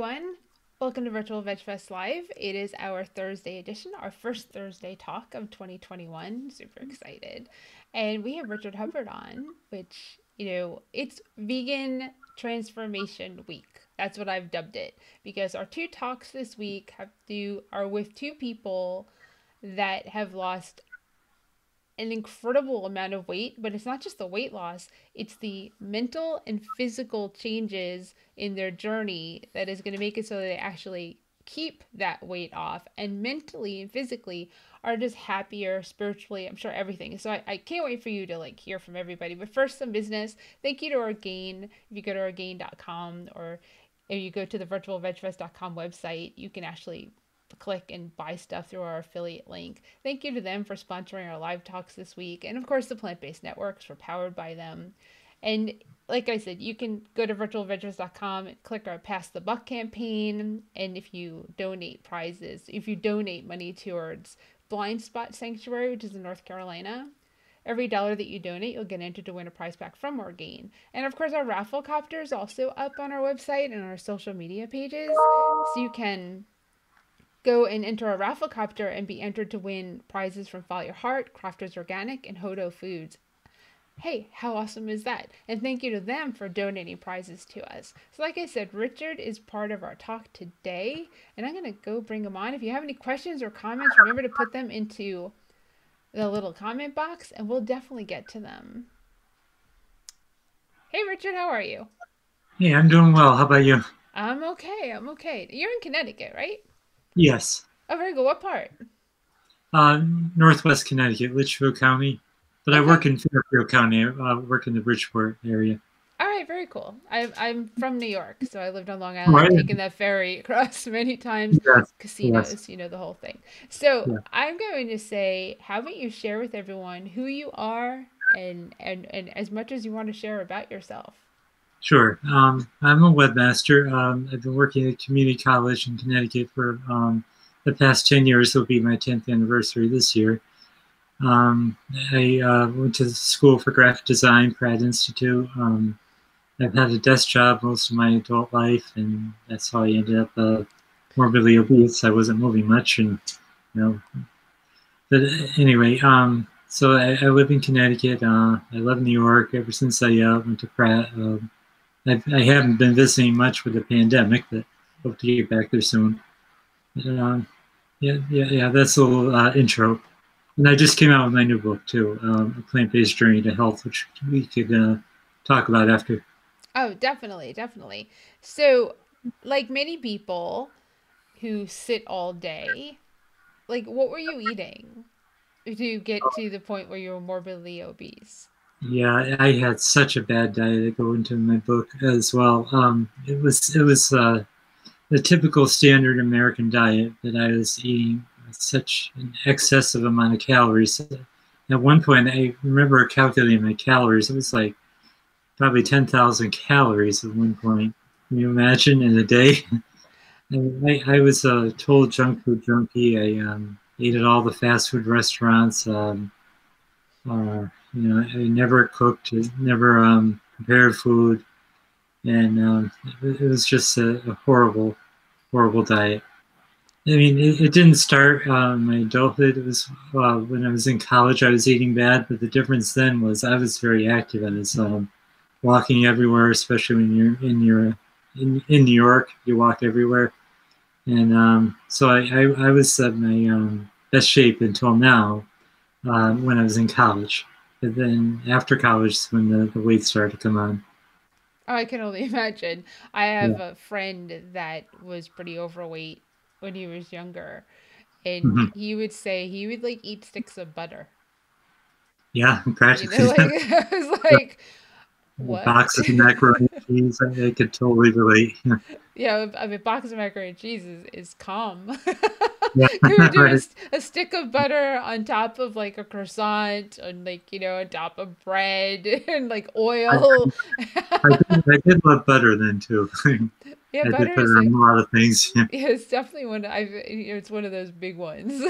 everyone. Welcome to Virtual Vegfest Live. It is our Thursday edition, our first Thursday talk of 2021. Super excited. And we have Richard Hubbard on, which, it's Vegan Transformation Week. That's what I've dubbed it because our two talks this week are with two people that have lost an incredible amount of weight, but it's not just the weight loss, it's the mental and physical changes in their journey that is going to make it so they actually keep that weight off and mentally and physically are just happier spiritually. I'm sure everything. So I can't wait for you to hear from everybody. But first, some business. Thank you to Orgain. If you go to orgain.com or if you go to the virtualvegfest.com website, you can actually click and buy stuff through our affiliate link. Thank you to them for sponsoring our live talks this week. And of course, the plant-based networks were powered by them. And like I said, you can go to virtualvegfest.com and click our Pass the Buck campaign. And if you donate money towards Blind Spot Sanctuary, which is in North Carolina, every dollar that you donate, you'll get entered to win a prize pack from Orgain. And of course, our raffle copter is also up on our website and our social media pages. So you can go and enter a rafflecopter and be entered to win prizes from Follow Your Heart, Crafters Organic, and Hodo Foods. Hey, how awesome is that? And thank you to them for donating prizes to us. So like I said, Richard is part of our talk today, and I'm going to go bring him on. If you have any questions or comments, remember to put them into the little comment box, and we'll definitely get to them. Hey, Richard, how are you? Hey, I'm doing well. How about you? I'm okay. You're in Connecticut, right? Yes. Oh, very good. What part? Northwest Connecticut, Litchfield County. But I Okay. work in Fairfield County. I work in the Bridgeport area. All right, very cool. I'm from New York, so I lived on Long All Island, right. taken that ferry across many times, Yes. Yes. casinos, the whole thing. So Yeah. I'm going to say, how about you share with everyone who you are and as much as you want to share about yourself. Sure. I'm a webmaster. I've been working at community college in Connecticut for the past 10 years. It'll be my 10th anniversary this year. I went to school for graphic design, Pratt Institute. I've had a desk job most of my adult life, and that's how I ended up morbidly obese. I wasn't moving much, and you know. But anyway, so I live in Connecticut. I love New York ever since I went to Pratt. I haven't been visiting much with the pandemic, but hope to get back there soon. Yeah. That's a little intro. And I just came out with my new book too, A Plant-Based Journey to Health, which we could talk about after. Oh, definitely, definitely. So, like many people who sit all day, what were you eating to get to the point where you were morbidly obese? Yeah, I had such a bad diet. I go into my book as well. It was the typical standard American diet that I was eating such an excessive amount of calories. At one point, I remember calculating my calories. It was like probably 10,000 calories at one point. Can you imagine in a day? I was a total junk food junkie. I ate at all the fast food restaurants. I never cooked, never prepared food, and it was just a horrible, horrible diet. I mean, it didn't start in my adulthood. It was when I was in college. I was eating bad, but the difference then was I was very active. I was walking everywhere, especially when you're in New York. You walk everywhere, and so I was at my best shape until now when I was in college. But then after college is when the weight started to come on. Oh, I can only imagine. I Yeah. have a friend that was pretty overweight when he was younger, and Mhm. he would say he would eat sticks of butter. Yeah, practically. I was like, what? Boxes of macaroni and cheese. I could totally relate. Yeah, I mean, box of macaroni and cheese is calm. Yeah, You would do right. a stick of butter on top of a croissant, and on top of bread and I, oil. I did love butter then too. Yeah, I did butter put is it on a lot of things. Yeah, yeah, it's definitely it's one of those big ones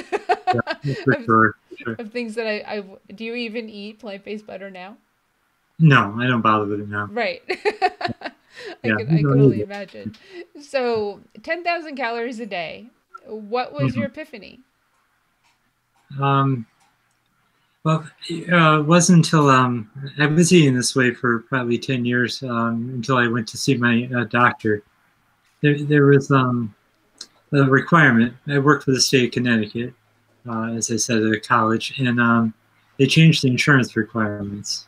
for of, sure. For sure. of things that do you even eat plant-based butter now? No, I don't bother with it now. Right. I Yeah, could you I could don't need only it. imagine. So 10,000 calories a day. What was your Mhm. epiphany? Um, well, it wasn't until I was eating this way for probably 10 years until I went to see my doctor. There was a requirement. I worked for the state of Connecticut, as I said, at a college, and they changed the insurance requirements.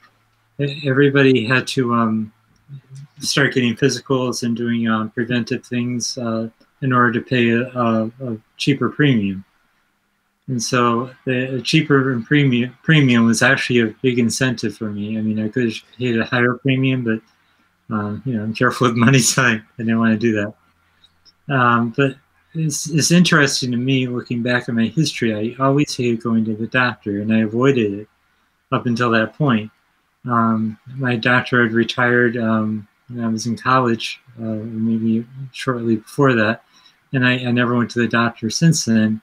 Everybody had to start getting physicals and doing preventive things in order to pay a cheaper premium. And so the cheaper premium was actually a big incentive for me. I mean, I could have paid a higher premium, but I'm careful with money, so I didn't want to do that. But it's interesting to me looking back at my history. I always hated going to the doctor, and I avoided it up until that point. My doctor had retired when I was in college, maybe shortly before that, and I never went to the doctor since then.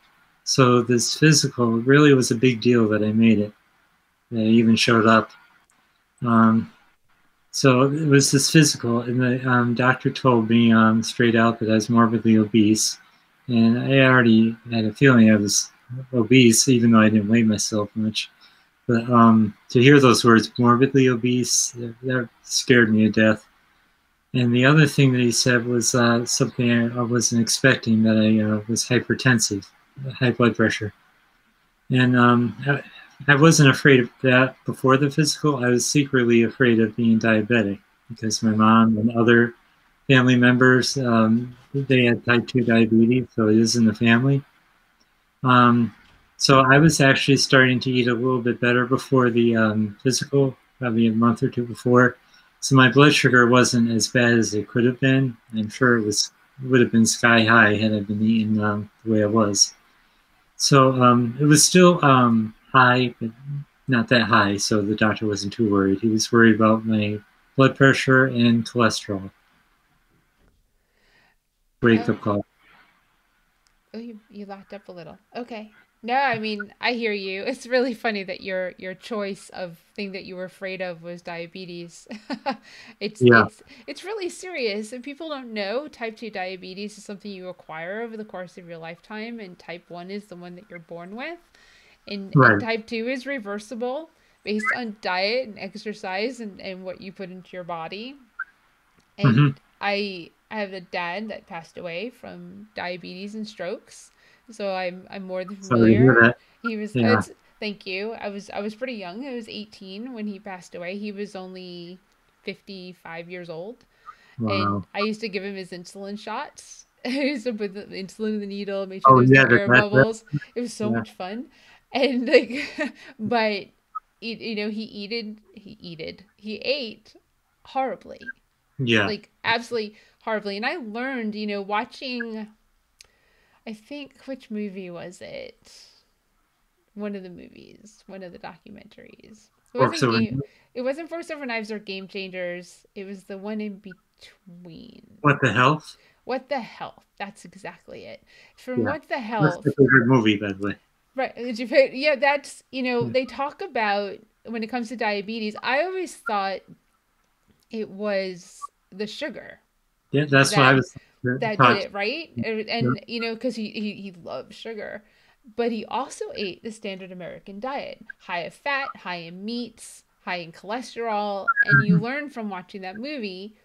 So this physical really was a big deal that I made it. I even showed up. Um, so it was this physical, and the doctor told me straight out that I was morbidly obese, and I already had a feeling I was obese, even though I didn't weigh myself much. But to hear those words, morbidly obese, that scared me to death. And the other thing that he said was something I wasn't expecting, that I was hypertensive, high blood pressure. And I wasn't afraid of that before the physical. I was secretly afraid of being diabetic because my mom and other family members, they had type 2 diabetes, so it is in the family. So I was actually starting to eat a little bit better before the physical, probably a month or two before. So my blood sugar wasn't as bad as it could have been. I'm sure it would have been sky high had I been eating the way I was. So it was still high, but not that high. So the doctor wasn't too worried. He was worried about my blood pressure and cholesterol. Wake Oh, up call. oh, you locked up a little. Okay. No, I mean, I hear you. It's really funny that your choice of thing that you were afraid of was diabetes. It's Yeah, it's it's really serious. And people don't know type 2 diabetes is something you acquire over the course of your lifetime, and type 1 is the one that you're born with. And right. type 2 is reversible based on diet and exercise and what you put into your body. Mm-hmm. And I have a dad that passed away from diabetes and strokes, so I'm more than Sorry to hear familiar. that. He was Yeah. it's Thank you. I was pretty young. I was 18 when he passed away. He was only 55 years old, and Wow. I used to give him his insulin shots. I used to put the insulin in the needle, make sure Oh there was no yeah, air bubbles. It was so yeah, much fun, and like, but he ate horribly, yeah. like absolutely horribly. And I learned, watching, I think, which movie was it? One of the movies, one of the documentaries. It Forks wasn't over. game. It wasn't Forks Over Knives or Game Changers. It was the one in between. What the health? What the Health? That's exactly it. From Yeah, What the that's my Health. favorite movie, by the way. Right? Did you pay? Yeah, that's Yeah, they talk about when it comes to diabetes. I always thought it was the sugar yeah, that's what I that was that did taught. it, right? Yeah. And because he loved sugar, but he also ate the standard American diet, high of fat, high in meats, high in cholesterol. And you learn from watching that movie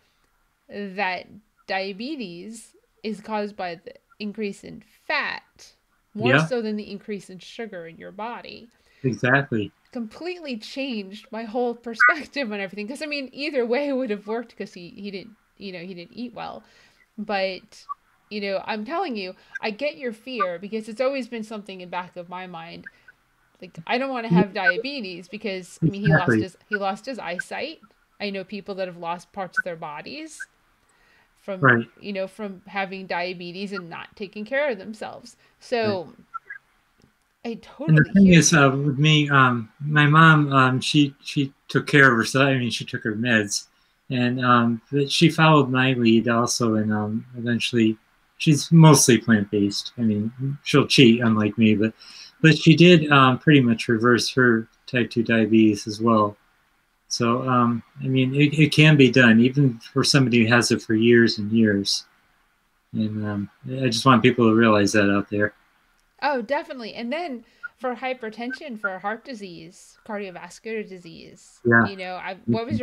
that diabetes is caused by the increase in fat more Yeah, so than the increase in sugar in your body. exactly. Completely changed my whole perspective on everything, because I mean, either way it would have worked, because he didn't, he didn't eat well. But I'm telling you, I get your fear, because it's always been something in back of my mind. Like, I don't want to Yeah, have diabetes, because I mean, exactly. he lost his eyesight. I know people that have lost parts of their bodies from Right. from having diabetes and not taking care of themselves. Right. So I And the totally thing hear is, you. with me, my mom, she took care of herself. I mean, she took her meds, and but she followed my lead also, and eventually, she's mostly plant based. I mean, she'll cheat, unlike me, but she did pretty much reverse her type 2 diabetes as well. So, I mean, it can be done, even for somebody who has it for years and years. And I just want people to realize that out there. Oh, definitely. And then for hypertension, for heart disease, cardiovascular disease, Yeah. what was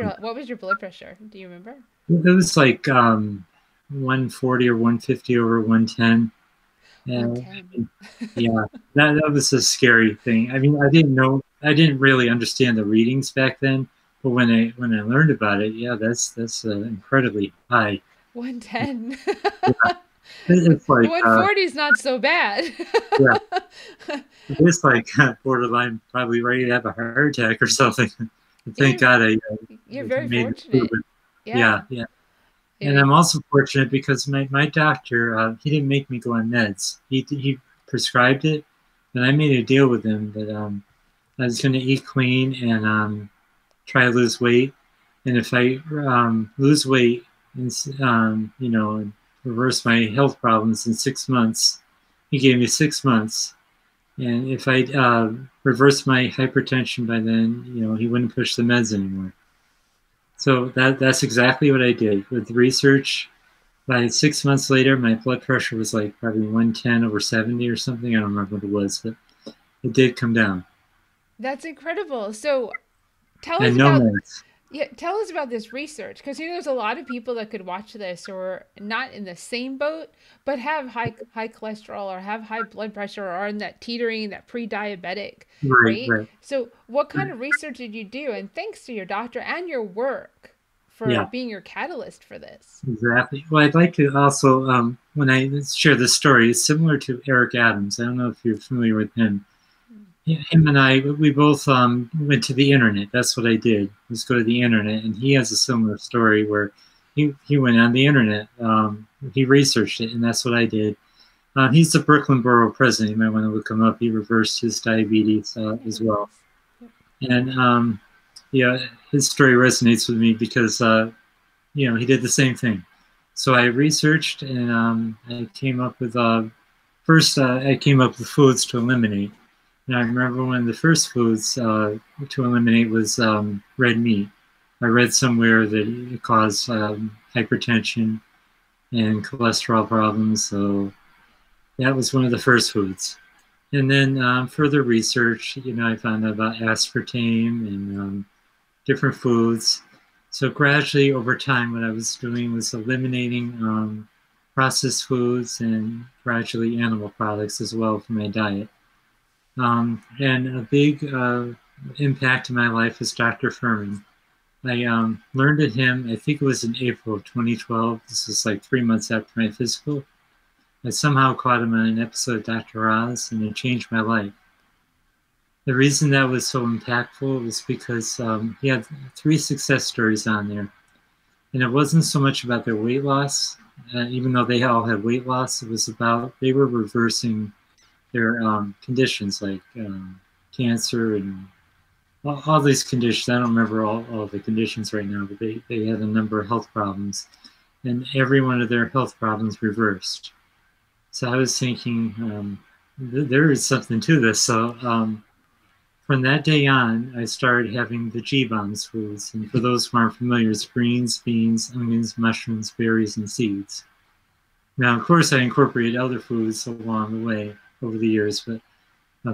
your blood pressure? Do you remember? It was like 140 or 150 over 110. And 110. yeah, that was a scary thing. I mean, I didn't really understand the readings back then, but when I learned about it, yeah, that's incredibly high. 110. Yeah, it's like 140 is not so bad. yeah, it's like borderline, probably ready to have a heart attack or something. Thank You're God you're I very made it through. fortunate. But Yeah. yeah, yeah. I And I'm mean, also fortunate because my doctor, he didn't make me go on meds. He prescribed it, and I made a deal with him that I was going to eat clean and try to lose weight. And if I lose weight and and reverse my health problems in 6 months, he gave me 6 months. And if I reverse my hypertension by then, he wouldn't push the meds anymore. So that's exactly what I did with the research. By 6 months later, my blood pressure was like probably 110 over 70 or something. I don't remember what it was, but it did come down. that's incredible. So tell us And no about meds. yeah, tell us about this research because there's a lot of people that could watch this or not in the same boat, but have high cholesterol or have high blood pressure or are in that teetering, that pre-diabetic, Right, right? right. So what kind of research did you do? And thanks to your doctor and your work for Yeah, being your catalyst for this. exactly. Well, I'd like to also, when I share this story, it's similar to Eric Adams. I don't know if you're familiar with him. Him and I, we both went to the internet. That's what I did, was go to the internet. And he has a similar story where he went on the internet. He researched it, and that's what I did. He's the Brooklyn Borough president. You might want to look him up. He reversed his diabetes Yeah, as well. nice. Yep. And yeah, his story resonates with me because he did the same thing. So I researched and I came up with first I came up with foods to eliminate. And I remember one of the first foods to eliminate was red meat. I read somewhere that it caused hypertension and cholesterol problems, so that was one of the first foods. And then further research, I found out about aspartame and different foods. So gradually over time, what I was doing was eliminating processed foods and gradually animal products as well from my diet. And a big impact in my life was Dr. Fuhrman. I learned of him, I think it was in April of 2012. This was like 3 months after my physical. I somehow caught him on an episode of Dr. Oz, and it changed my life. The reason that was so impactful was because he had 3 success stories on there. And it wasn't so much about their weight loss, even though they all had weight loss. It was about they were reversing their conditions like cancer and all these conditions. I don't remember all the conditions right now, but they had a number of health problems. And every one of their health problems reversed. So I was thinking, there is something to this. So from that day on, I started having the G-bombs foods. And for those who aren't familiar, it's greens, beans, onions, mushrooms, berries, and seeds. Now, of course, I incorporated other foods along the way over the years, but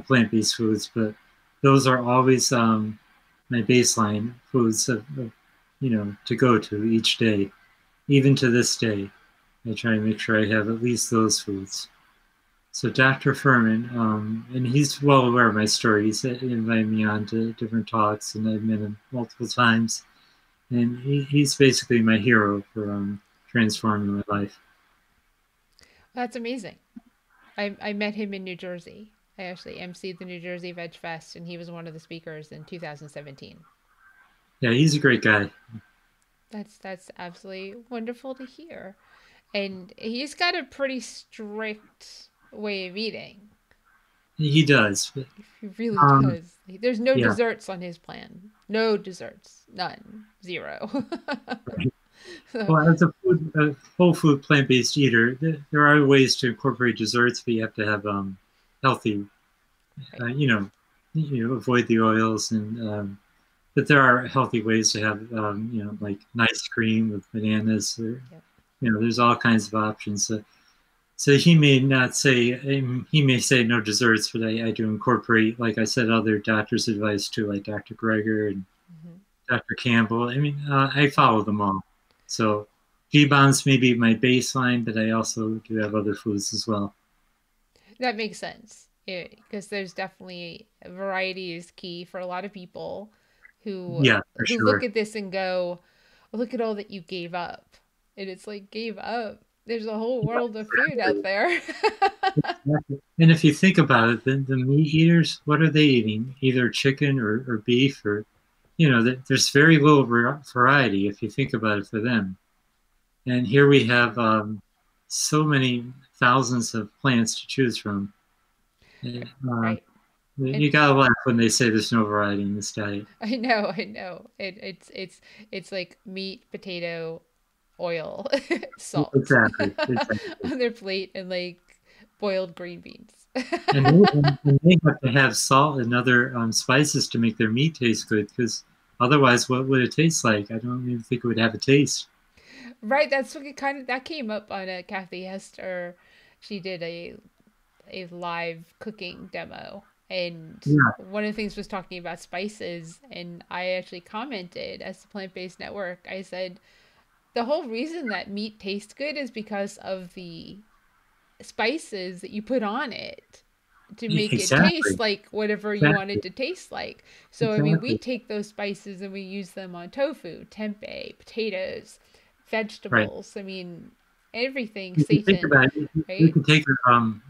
plant-based foods. But those are always my baseline foods to go to each day. Even to this day, I try to make sure I have at least those foods. So Dr. Fuhrman, and he's well aware of my story. He's invited me on to different talks, and I've met him multiple times. And he's basically my hero for transforming my life. That's amazing. I met him in New Jersey. I actually emceed the New Jersey Vegfest, and he was one of the speakers in 2017. Yeah, he's a great guy. That's absolutely wonderful to hear. And he's got a pretty strict way of eating. He does. But, He really does. There's no yeah. desserts on his plan. No desserts. None. Zero. So, Well, as a whole food plant-based eater, there are ways to incorporate desserts, but you have to have healthy, right. avoid the oils and but there are healthy ways to have, like nice cream with bananas. Or, Yep. there's all kinds of options. So he may not say, he may say no desserts, but I do incorporate, like I said, other doctors' advice too, like Dr. Greger and Hmm. Dr. Campbell. I mean, I follow them all. So G-bombs may be my baseline, but I also do have other foods as well. That makes sense. Because there's definitely variety is key for a lot of people who Yeah, for who look sure. at this and go, look at all that you gave up. And it's like, gave up. There's a whole Yeah, world of food out there. exactly. And if you think about it, then the meat eaters, what are they eating? Either chicken or beef, or there's very little variety if you think about it for them. And here we have so many thousands of plants to choose from. And, Right. you And gotta laugh when they say there's no variety in this diet. I know, I know. It's like meat, potato, oil, salt Exactly, exactly. on their plate and like boiled green beans. And they have to have salt and other spices to make their meat taste good, because otherwise, what would it taste like? I don't even think it would have a taste. Right, that's what it kind of that came up on a Kathy Hester. She did a live cooking demo, and Yeah, one of the things was talking about spices, and I actually commented as the plant-based network. I said the whole reason that meat tastes good is because of the spices that you put on it to make it taste exactly, like whatever you want it exactly, to taste like. So I mean, we exactly. take those spices and we use them on tofu, tempeh, potatoes, Right. vegetables. I mean, everything, If you think Satan, about it, you right? can take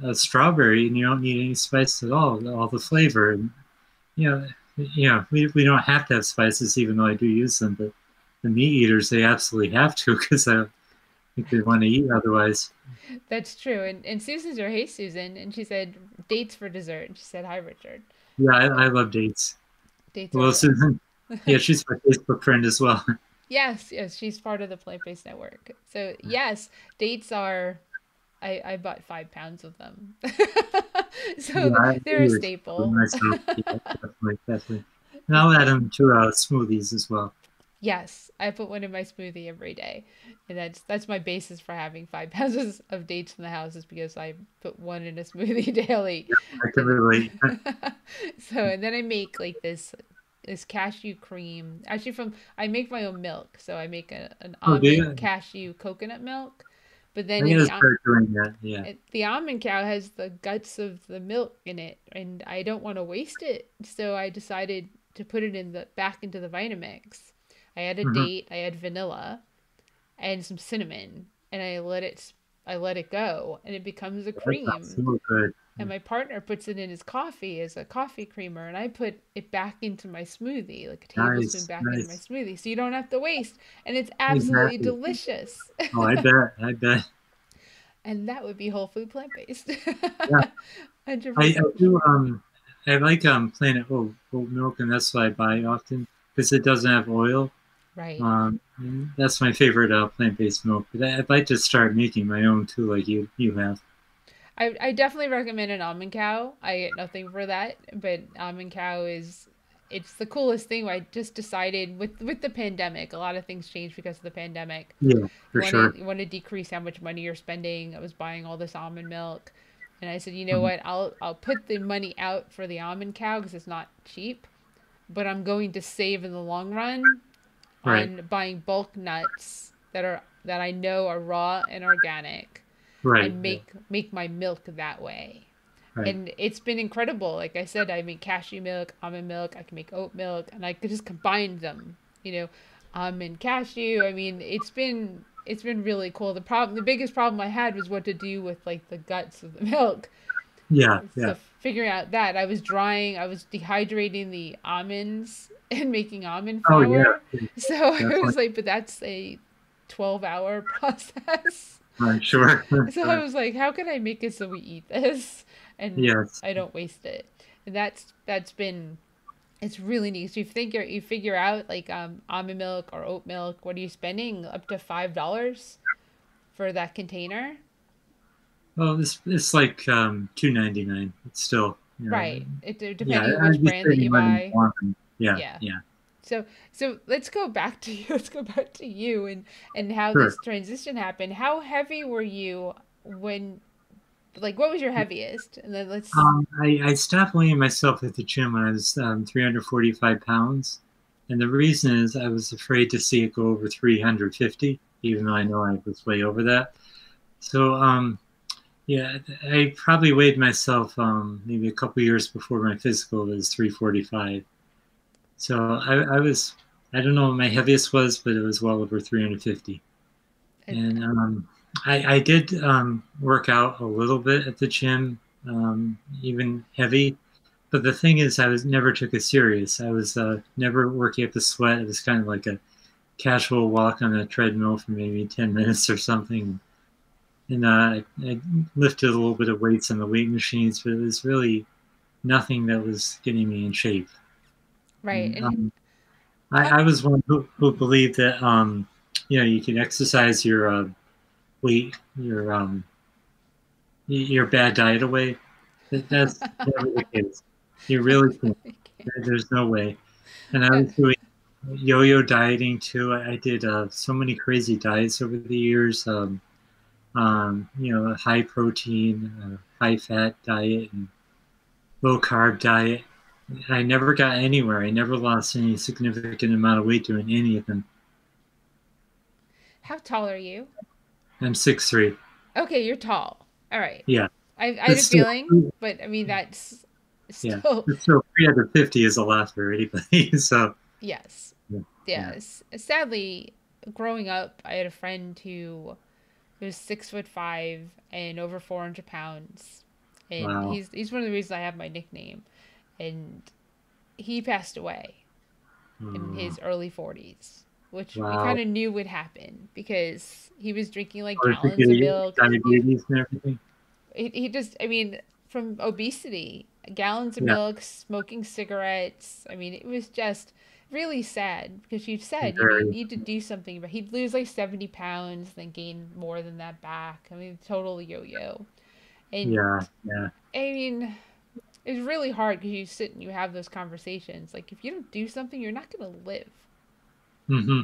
a strawberry and you don't need any spice at all the flavor. And, you know, we don't have to have spices, even though I do use them. But the meat eaters, they absolutely have to because I think they want to eat otherwise. That's true. And Susan's her, hey Susan, and she said dates for dessert. And she said hi Richard. Yeah, So I love dates. dates Well, are Susan, yeah, she's my Facebook friend as well. yes, yes, she's part of the plant based network. So yes, dates are I bought 5 pounds of them. Yeah, So I they're a agree with staple. myself. Yeah, definitely, definitely. And I'll add them to smoothies as well. Yes, I put one in my smoothie every day. And that's my basis for having 5 pounds of dates in the house is because I put one in a smoothie daily. I can And relate. so and then I make like this cashew cream. Actually from I make my own milk. So I make an Oh, do almond you? cashew coconut milk. But then I in gotta start doing that. Yeah. the almond cow has the guts of the milk in it, and I don't want to waste it. So I decided to put it in the back into the Vitamix. I add a Hmm. date, I add vanilla, and some cinnamon, and I let it go, and it becomes a That sounds cream. so good. And my partner puts it in his coffee as a coffee creamer, and I put it back into my smoothie, like a tablespoon Nice, back into my nice. smoothie, so you don't have to waste. And it's absolutely Exactly. delicious. Oh, I bet. I bet. And that would be whole food plant based. Yeah. I 100% do. sure. I like Planet oat milk, and that's what I buy often because it doesn't have oil. Right. And that's my favorite plant-based milk. But I'd like to start making my own too, like you have. I definitely recommend an almond cow. I get nothing for that, but almond cow is it's the coolest thing. I just decided with the pandemic, a lot of things changed because of the pandemic. Yeah, You for want to sure. you want to decrease how much money you're spending. I was buying all this almond milk, and I said, you know Mhm. what? I'll put the money out for the almond cow because it's not cheap, but I'm going to save in the long run Right, on buying bulk nuts that I know are raw and organic right, and yeah, make my milk that way. right. And it's been incredible. Like I said, I make cashew milk, almond milk, I can make oat milk, and I could just combine them, you know, almond cashew. I mean, it's been really cool. The biggest problem I had was what to do with like the guts of the milk. Yeah, So yeah. figuring out that I was dehydrating the almonds and making almond Oh yeah, flour. yeah, So I definitely. was like, but that's a 12-hour process. I'm So, sure. I'm so I sure. was like, how can I make it so we eat this and Yes. I don't waste it? And that's been it's really neat. So you figure out like almond milk or oat milk, what are you spending? Up to $5 for that container? Well, it's like 2.99. It's still, Right. yeah. Depending on I'd which be brand that saving you money buy. on them. Yeah, Yeah. yeah. So let's go back to you. Let's go back to you and how Sure. this transition happened. How heavy were you when, like, what was your heaviest? And then let's. I stopped weighing myself at the gym when I was 345 pounds. And the reason is I was afraid to see it go over 350, even though I know I was way over that. So, yeah, I probably weighed myself maybe a couple years before my physical was 345. So I was, I don't know what my heaviest was, but it was well over 350. And I did work out a little bit at the gym, even heavy. But the thing is, I was never took it serious. I was never working up the sweat. It was kind of like a casual walk on a treadmill for maybe 10 minutes or something. And I lifted a little bit of weights on the weight machines, but it was really nothing that was getting me in shape. Right. And, And I was one who believed that you can exercise weight, your bad diet away. That's never the case. You really can't. There's no way. And I was doing yo-yo dieting too. I did so many crazy diets over the years. High protein, high fat diet, and low carb diet. I never got anywhere. I never lost any significant amount of weight doing any of them. how tall are you? I'm 6'3". Okay, you're tall. All right. Yeah, I had but a still, feeling, but I mean that's yeah, still but still 350 is a lot for anybody. So yes. yeah, yeah. Yes. Sadly, growing up, I had a friend who was 6'5" and over 400 pounds, and Wow. he's one of the reasons I have my nickname. And he passed away in his early 40s, which we kind Wow. of knew would happen because he was drinking like Or did gallons of you milk. diabetes and everything? He just, I mean, from obesity, gallons of Yeah, milk, smoking cigarettes. I mean, it was just really sad because you said, you very. need to do something. But he'd lose like 70 pounds, then gain more than that back. I mean, total yo-yo. And Yeah, yeah. I mean, it's really hard because you sit and you have those conversations. Like, if you don't do something, you're not going to live. hmm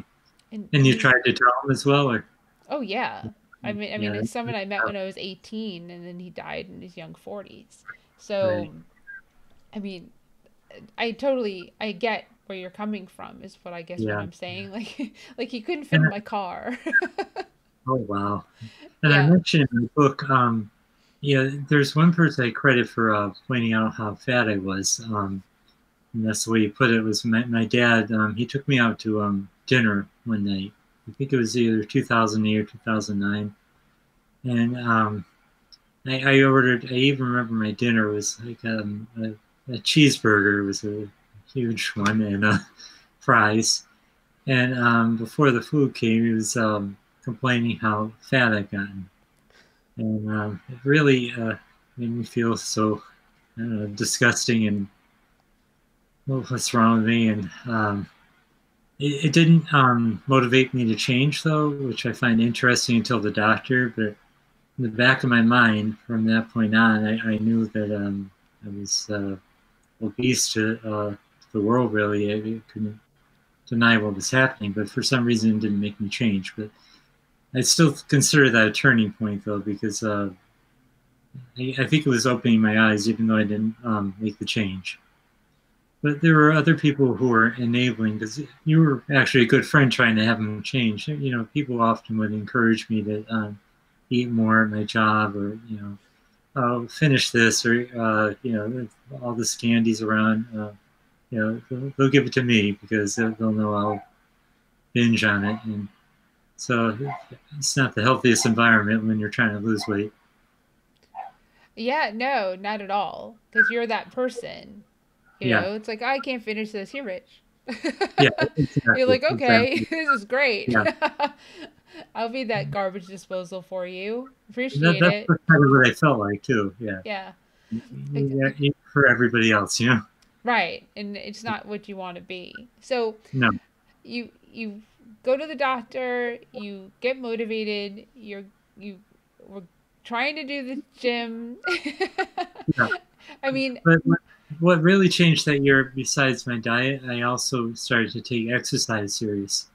And And you he's, tried to tell them as well, or oh yeah. I mean, yeah, it's someone I met when I was 18, and then he died in his young 40s. So, right. I mean, I get where you're coming from. Is what I guess what Yeah. I'm saying. Like he couldn't fit And in my car. oh wow. And I Yeah. mentioned in the book, yeah, there's one person I credit for pointing out how fat I was. And that's the way you put it. Was my dad? He took me out to dinner one night. I think it was either 2008 or 2009, and I ordered. I even remember my dinner was like a cheeseburger. It was a huge one, and fries. And before the food came, he was complaining how fat I'd gotten, and it really made me feel so disgusting and well, what's wrong with me. And it didn't motivate me to change, though, which I find interesting until the doctor. But in the back of my mind, from that point on, I knew that I was obese to the world, really. I couldn't deny what was happening, but for some reason, it didn't make me change. But I still consider that a turning point, though, because I think it was opening my eyes, even though I didn't make the change. But there were other people who were enabling because you were actually a good friend trying to have them change. People often would encourage me to eat more at my job, or finish this, or all the candies around. They'll give it to me because they'll know I'll binge on it, and so it's not the healthiest environment when you're trying to lose weight. Yeah. No, not at all. Because you're that person. Yeah, It's like I can't finish this. You're rich. yeah, You're exactly, like, okay, exactly. this is great. Yeah, I'll be that garbage disposal for you. that, Appreciate that's it. kind of what I felt like too. Yeah, Yeah. yeah, for everybody else. Right. And it's not what you want to be. So No, you go to the doctor, you get motivated, you were trying to do the gym. no. I mean, But what really changed that year, besides my diet, I also started to take exercise serious.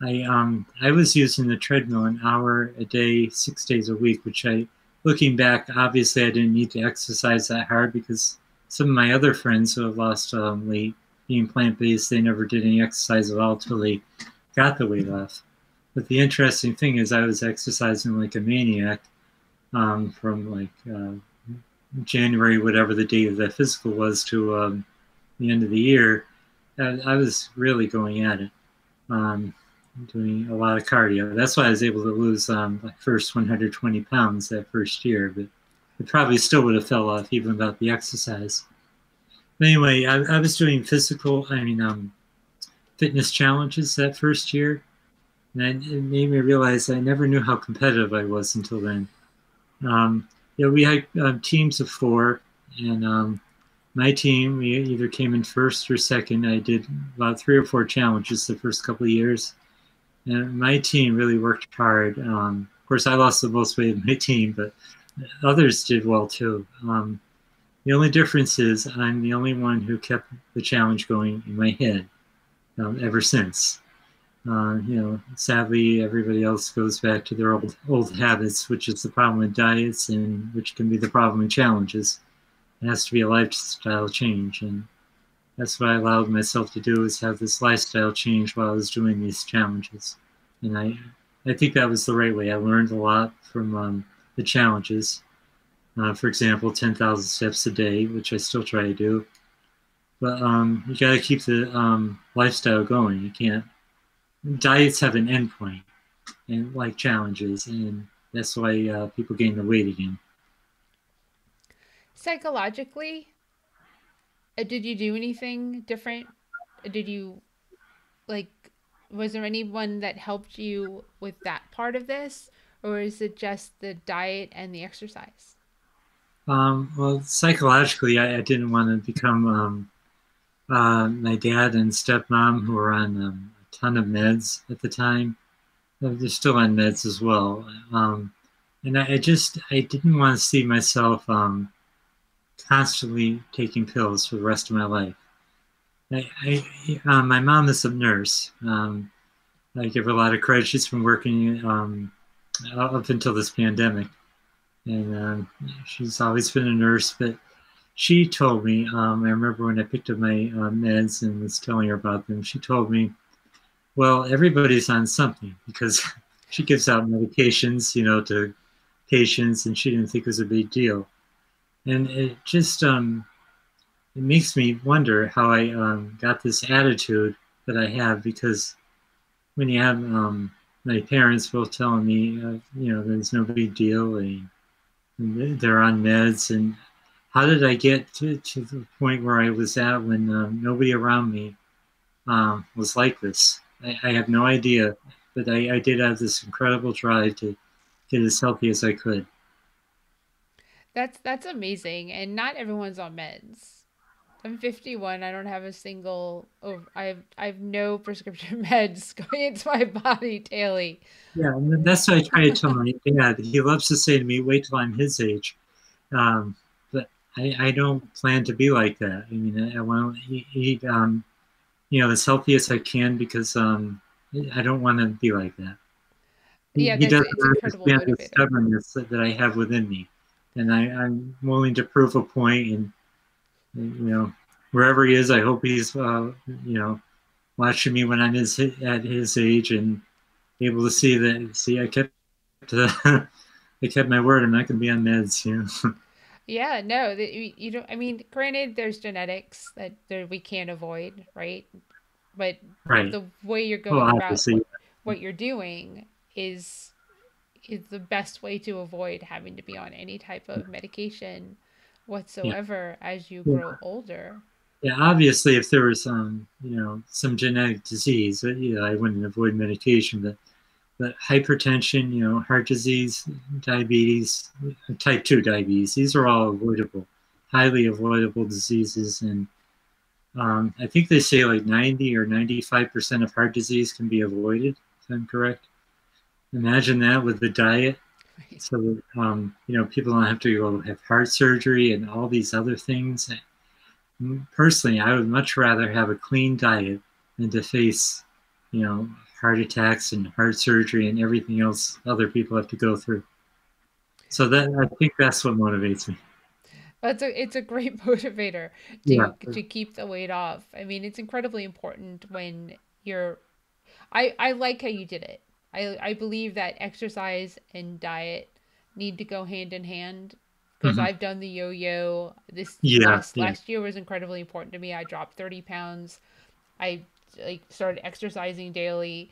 I was using the treadmill an hour a day, 6 days a week, which looking back, obviously I didn't need to exercise that hard because some of my other friends who have lost weight being plant-based, they never did any exercise at all till they got the weight off. But the interesting thing is I was exercising like a maniac from like January, whatever the date of that physical was, to the end of the year. I was really going at it. Um, Doing a lot of cardio. That's why I was able to lose like first 120 pounds that first year, but it probably still would have fell off even without the exercise. But anyway, I was doing fitness challenges that first year, and it made me realize I never knew how competitive I was until then. We had teams of four, and my team, we either came in first or second. I did about 3 or 4 challenges the first couple of years. And my team really worked hard. Of course, I lost the most weight of my team, but others did well too. The only difference is I'm the only one who kept the challenge going in my head ever since. Sadly, everybody else goes back to their old habits, which is the problem with diets and which can be the problem with challenges. It has to be a lifestyle change, and that's what I allowed myself to do, is have this lifestyle change while I was doing these challenges. And I think that was the right way. I learned a lot from the challenges. For example, 10,000 steps a day, which I still try to do. But you got to keep the lifestyle going. You can't. Diets have an end point, and like challenges, and that's why people gain the weight again. Psychologically, did you do anything different? Did you like was there anyone that helped you with that part of this, or is it just the diet and the exercise? Well, psychologically, I didn't want to become my dad and stepmom, who were on a ton of meds at the time. They're still on meds as well. And I didn't want to see myself constantly taking pills for the rest of my life. My mom is a nurse. I give her a lot of credit. She's been working up until this pandemic, and she's always been a nurse. But she told me, I remember when I picked up my meds and was telling her about them, she told me, well, everybody's on something, because she gives out medications, to patients, and she didn't think it was a big deal. And it just it makes me wonder how I got this attitude that I have, because when you have my parents both telling me, there's no big deal, and they're on meds, and how did I get to the point where I was at when nobody around me was like this? I have no idea, but I did have this incredible drive to get as healthy as I could. That's amazing, and not everyone's on meds. I'm 51. I don't have a single. Oh, I have no prescription meds going into my body daily. Yeah, and that's what I try to tell my dad. He loves to say to me, "Wait till I'm his age," but I don't plan to be like that. I mean, I want to eat as healthy as I can, because I don't want to be like that. Yeah, He doesn't it's incredible understand the motivator. stubbornness that I have within me, and I'm willing to prove a point. And wherever he is, I hope he's watching me when I'm at his age, and able to see that. See, I kept I kept my word. I'm not going to be on meds. Yeah, no, you don't. I mean, granted, there's genetics that we can't avoid, right? But Right. the way you're Well, going about obviously. what you're doing is the best way to avoid having to be on any type of medication Yeah. whatsoever as you Yeah. grow older. Yeah, obviously, if there was some genetic disease, I wouldn't avoid medication. But hypertension, heart disease, diabetes, type 2 diabetes, these are all avoidable, highly avoidable diseases. And I think they say like 90 or 95% of heart disease can be avoided, if I'm correct. Imagine that with the diet. Right. So that, people don't have to go have heart surgery and all these other things. personally, I would much rather have a clean diet than to face, heart attacks and heart surgery and everything else other people have to go through. So that I think that's what motivates me. It's a great motivator Yeah. to keep the weight off. I mean, it's incredibly important when you're I like how you did it. I believe that exercise and diet need to go hand in hand because Hmm. I've done the yo-yo. This Yeah. Yeah. last year was incredibly important to me. I dropped 30 pounds. I like started exercising daily.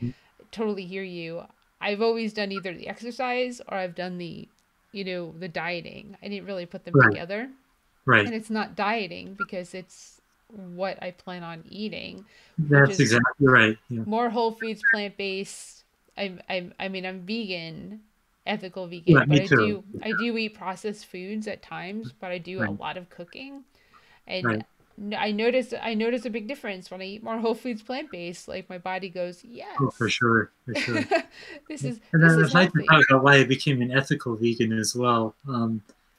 Totally hear you. I've always done either the exercise or I've done the dieting. I didn't really put them Right. together. Right. And it's not dieting because it's what I plan on eating, which That's is exactly right. Yeah. more whole foods, plant based. I'm vegan, ethical Yeah. vegan, but Me too. I do eat processed foods at times, but I do a Right. lot of cooking, and Right. I notice a big difference when I eat more whole foods, plant based. Like my body goes, Oh, for yes, sure. For sure. And this then is I'd like to healthy. talk about why I became an ethical vegan as well.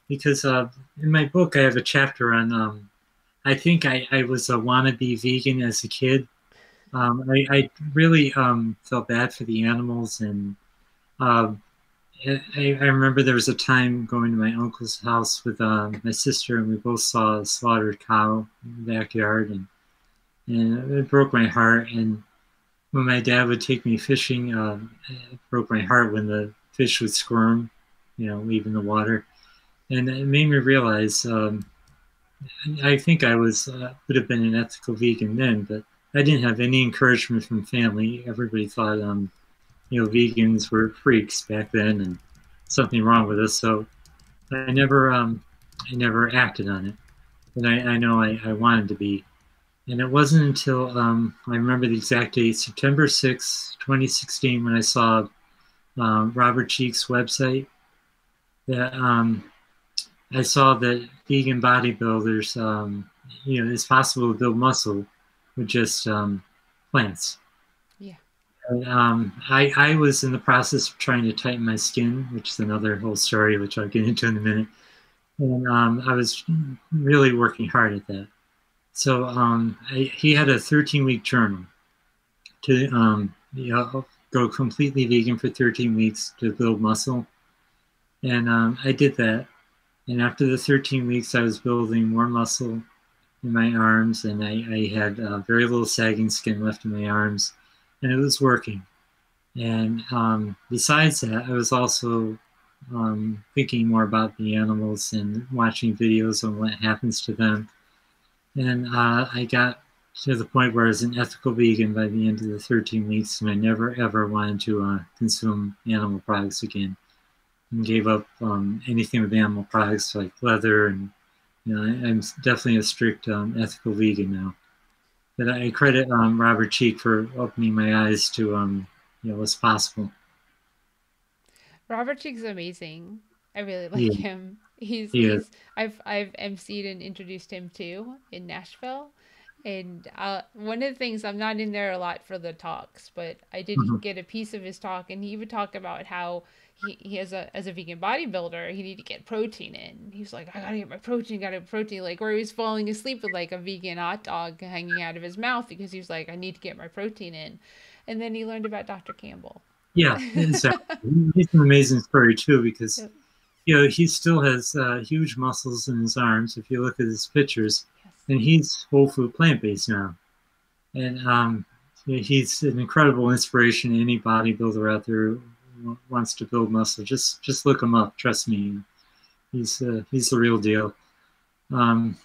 Because in my book, I have a chapter on, I think I was a wannabe vegan as a kid. I really felt bad for the animals. And um, I remember there was a time going to my uncle's house with my sister, and we both saw a slaughtered cow in the backyard. And it broke my heart. And when my dad would take me fishing, it broke my heart when the fish would squirm, leaving the water. And it made me realize I think I would have been an ethical vegan then, but I didn't have any encouragement from family. Everybody thought, vegans were freaks back then and something wrong with us. So I never acted on it. But I know I wanted to be. And it wasn't until I remember the exact date, September 6, 2016, when I saw Robert Cheek's website, that I saw that vegan bodybuilders, it's possible to build muscle with just plants. Yeah. And, I was in the process of trying to tighten my skin, which is another whole story, which I'll get into in a minute. And I was really working hard at that. So he had a 13-week journal to go completely vegan for 13 weeks to build muscle. And I did that. And after the 13 weeks, I was building more muscle in my arms, and I had very little sagging skin left in my arms, and it was working. And besides that, I was also thinking more about the animals and watching videos on what happens to them. And I got to the point where I was an ethical vegan by the end of the 13 weeks, and I never ever wanted to consume animal products again, and gave up anything with animal products like leather. And I'm definitely a strict ethical vegan now. But I credit Robert Cheek for opening my eyes to what's possible. Robert Chick's amazing. I really like Yeah, him. yeah. I've emceed and introduced him to in Nashville. And one of the things, I'm not in there a lot for the talks, but I did Mhm. get a piece of his talk, and he would talk about how he as a vegan bodybuilder, he needed to get protein in. He was like, I gotta get my protein, gotta get protein. Like, where he was falling asleep with like a vegan hot dog hanging out of his mouth because he was like, I need to get my protein in. And then he learned about Dr. Campbell. Yeah, exactly. He's an amazing story too, because Yep. he still has huge muscles in his arms. If you look at his pictures, Yes. and he's whole food plant based now. And he's an incredible inspiration to any bodybuilder out there who wants to build muscle. Just look him up. Trust me, he's the real deal. Um,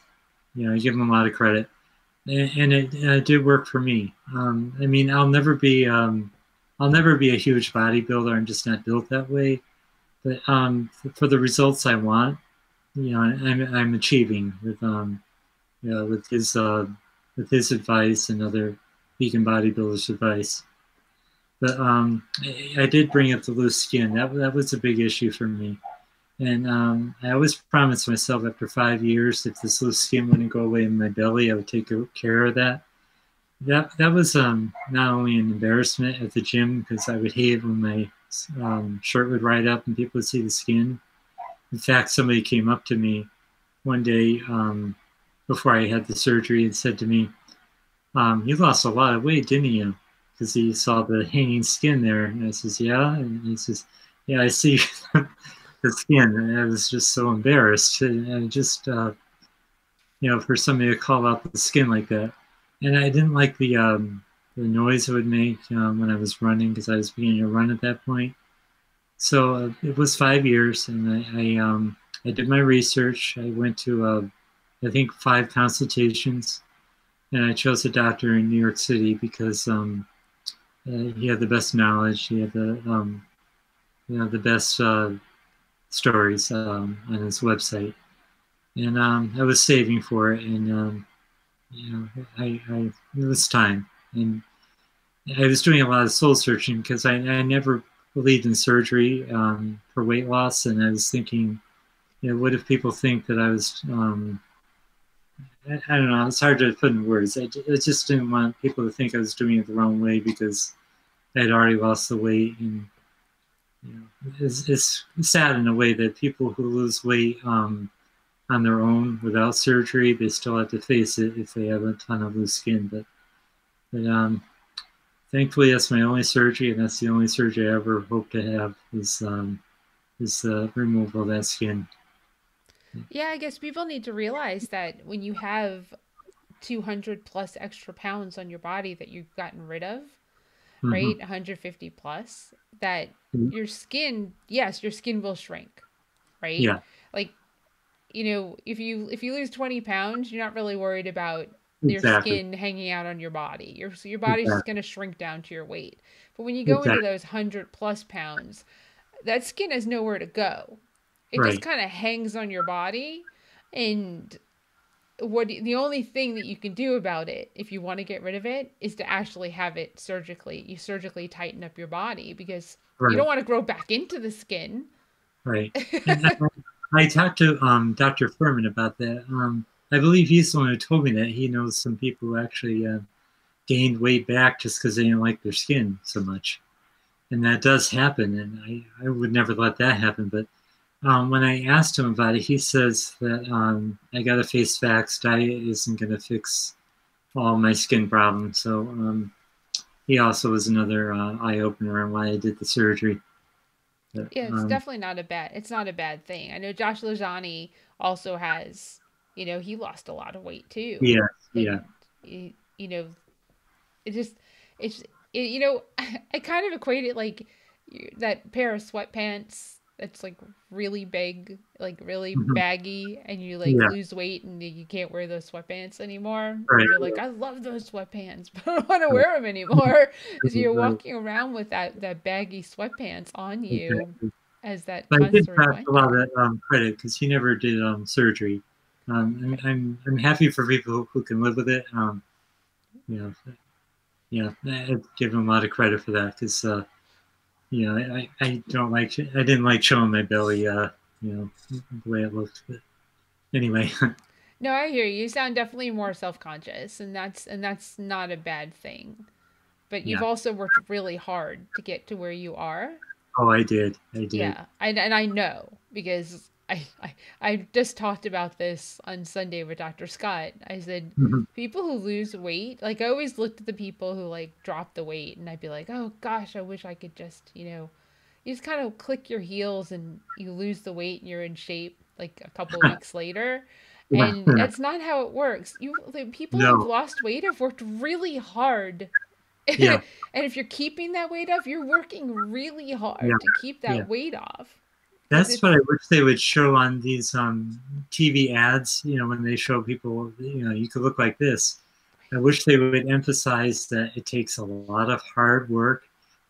I give him a lot of credit, and it did work for me. I mean, I'll never be a huge bodybuilder. I'm just not built that way. But for the results I want, I'm achieving with his advice and other vegan bodybuilders' advice. But I did bring up the loose skin. That was a big issue for me. And I always promised myself after 5 years, if this loose skin wouldn't go away in my belly, I would take care of that. That was not only an embarrassment at the gym because I would hate it when my shirt would ride up and people would see the skin. In fact, somebody came up to me one day before I had the surgery and said to me, "You lost a lot of weight, didn't you?" Because he saw the hanging skin there, and I says, "Yeah," and he says, "Yeah, I see the skin." And I was just so embarrassed, and just for somebody to call out the skin like that, and I didn't like the noise it would make when I was running because I was beginning to run at that point. So it was 5 years, and I did my research. I went to I think 5 consultations, and I chose a doctor in New York City because he had the best knowledge. He had the best stories on his website, and I was saving for it, and it was time, and I was doing a lot of soul searching because I never believed in surgery for weight loss, and I was thinking, what if people think that I was I don't know. It's hard to put in words. I just didn't want people to think I was doing it the wrong way because I had already lost the weight, and it's sad in a way that people who lose weight on their own without surgery, they still have to face it if they have a ton of loose skin. But thankfully, that's my only surgery, and that's the only surgery I ever hope to have is removal of that skin. Yeah, I guess people need to realize that when you have 200 plus extra pounds on your body that you've gotten rid of, Mm-hmm. right? 150 plus, that your skin, yes, your skin will shrink, right? Yeah, Like, if you lose 20 pounds, you're not really worried about your exactly, skin hanging out on your body. Your body's just exactly, going to shrink down to your weight. But when you go into exactly. those 100 plus pounds, that skin has nowhere to go. It just Right, kind of hangs on your body, and the only thing that you can do about it if you want to get rid of it is to actually have it surgically tighten up your body, because you right, don't want to grow back into the skin. right. And I talked to Dr. Fuhrman about that. I believe he's the one who told me that he knows some people who actually gained weight back just because they didn't like their skin so much, and that does happen. And I would never let that happen. But when I asked him about it, he says that I got to face facts. Diet isn't going to fix all my skin problems. So he also was another eye opener on why I did the surgery. But, Yeah, it's not a bad thing. I know Josh Lozani also has, he lost a lot of weight too. yeah, yeah. And you know, it just it's I kind of equate it like that pair of sweatpants that's like really big, like really Mhm. baggy, and you like Yeah, lose weight and you can't wear those sweatpants anymore, right, and you're like, I love those sweatpants, but I don't want to wear them anymore. So you're right, walking around with that baggy sweatpants on you exactly. as that But I give constant Josh a lot reminder. of credit because he never did surgery. I'm happy for people who can live with it. You know, yeah, I give him a lot of credit for that because I don't like I didn't like showing my belly the way it looked. But anyway, No, I hear you. You sound definitely more self-conscious, and that's not a bad thing. But you've yeah. also worked really hard to get to where you are. Oh, I did. Yeah, and I know because I just talked about this on Sunday with Dr. Scott. I said Mhm. people who lose weight, like I always looked at the people who like drop the weight, and I'd be like, oh gosh, I wish I could just you just kind of click your heels and you lose the weight and you're in shape like a couple of weeks later. Yeah, And that's not how it works. The people who've no, lost weight have worked really hard. yeah, And if you're keeping that weight off, you're working really yeah, hard to keep yeah. that weight off. Because That's what it's, I wish they would show on these TV ads. When they show people, you could look like this. I wish they would emphasize that it takes a lot of hard work,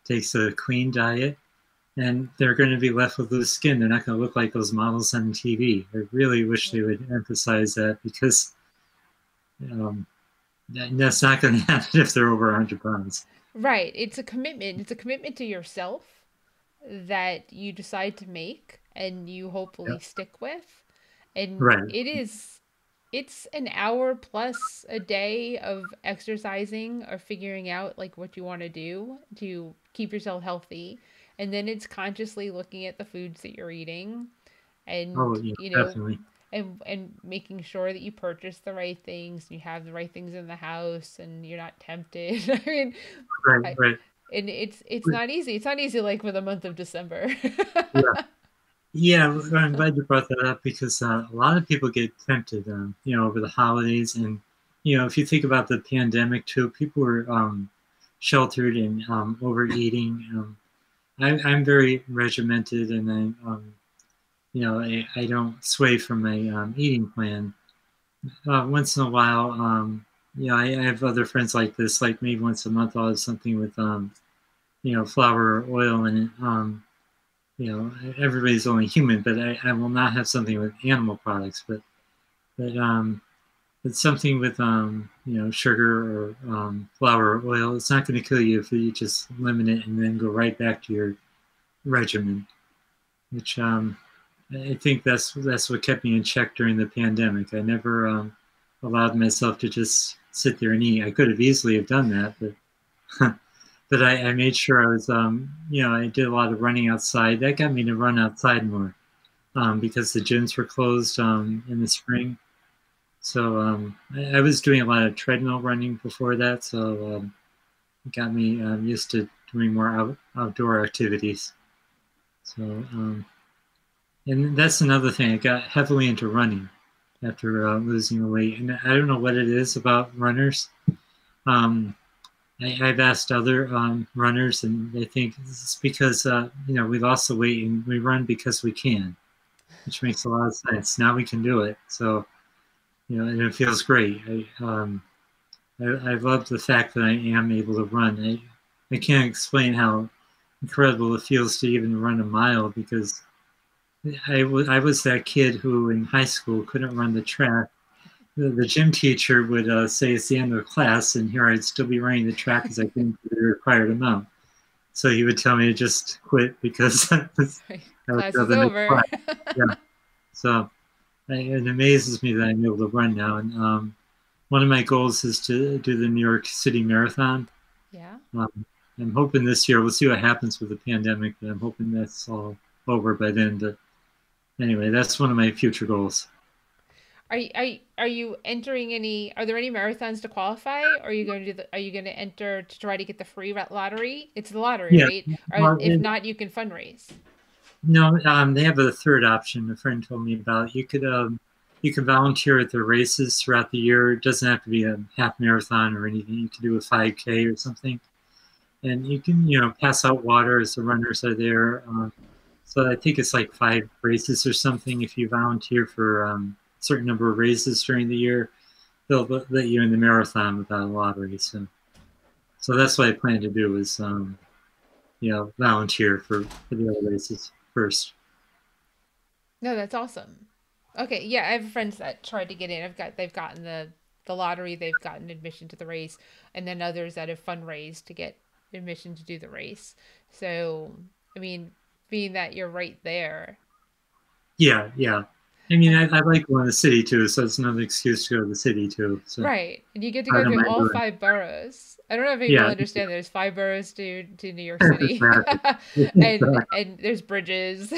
takes a clean diet, and they're going to be left with loose skin. They're not going to look like those models on TV. I really wish they would emphasize that because um, that's not going to happen if they're over 100 pounds. right. It's a commitment. It's a commitment to yourself that you decide to make and you Yeah. hopefully stick with. And Right. it's an hour plus a day of exercising or figuring out like what you want to do to keep yourself healthy. And then it's consciously looking at the foods that you're eating Oh, and yeah, definitely. and making sure that you purchase the right things and you have the right things in the house and you're not tempted. I mean, Right, I, right. and it's not easy. It's not easy like for the month of December. Yeah. Yeah, well, I'm glad you brought that up because a lot of people get tempted, over the holidays. And, if you think about the pandemic too, people were sheltered and overeating. I'm very regimented and I don't sway from my eating plan. Once in a while, I have other friends like this, like maybe once a month I'll have something with, flour or oil in it. Everybody's only human, but I will not have something with animal products. But it's something with sugar or flour or oil. It's not going to kill you if you just limit it and then go right back to your regimen. Which I think that's what kept me in check during the pandemic. I never allowed myself to just sit there and eat. I could have easily have done that, but but I made sure I was, I did a lot of running outside. That got me to run outside more because the gyms were closed in the spring. So I was doing a lot of treadmill running before that. So it got me used to doing more outdoor activities. So, and that's another thing. I got heavily into running after losing the weight. And I don't know what it is about runners. I've asked other runners, and they think it's because we lost the weight and we run because we can, which makes a lot of sense. Now we can do it, so and it feels great. I love the fact that I am able to run. I can't explain how incredible it feels to even run a mile because I was that kid who in high school couldn't run the track. The gym teacher would say it's the end of class, and here I'd still be running the track because I couldn't do the required amount. So he would tell me to just quit because I was Class is over. Yeah. So it amazes me that I'm able to run now. And one of my goals is to do the New York City Marathon. Yeah. I'm hoping this year, we'll see what happens with the pandemic, but I'm hoping that's all over by then. But anyway, that's one of my future goals. Are you entering any? Are there any marathons to qualify? Or are you going to Are you going to enter to try to get the free lottery? It's the lottery, Yeah. right? Or Well, if not, you can fundraise. no, they have a third option. A friend told me about. You can volunteer at the races throughout the year. It doesn't have to be a half marathon or anything. You can do a 5K or something, and you can pass out water as the runners are there. So I think it's like 5 races or something. If you volunteer for a certain number of races during the year, they'll let you in the marathon without a lottery. So that's what I plan to do is volunteer for the other races first. No, that's awesome. Okay, yeah, I have friends that tried to get in. They've gotten the lottery, they've gotten admission to the race, and then others that have fundraised to get admission to do the race. So, I mean, being that you're right there. Yeah, yeah. I mean, I like going to the city too, so it's another excuse to go to the city too. So Right. And you get to I go don't through mind all doing. 5 boroughs. I don't know if people Yeah, understand there's 5 boroughs to New York City. exactly. And there's bridges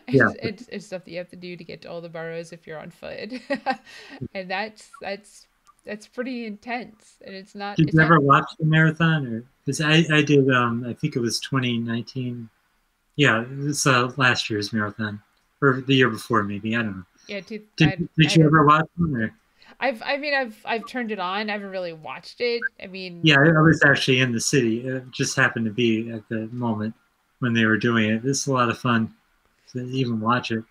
Yeah. and stuff that you have to do to get to all the boroughs if you're on foot. And that's pretty intense. And Did it's you not ever watch the marathon? Or because I did. I think it was 2019. Yeah, it was last year's marathon, or the year before, maybe. I don't know. yeah, Did I Did you don't ever watch them? Or? I mean I've turned it on. I haven't really watched it. I mean, Yeah, I was actually in the city. It just happened to be at the moment when they were doing it. It's a lot of fun to even watch it.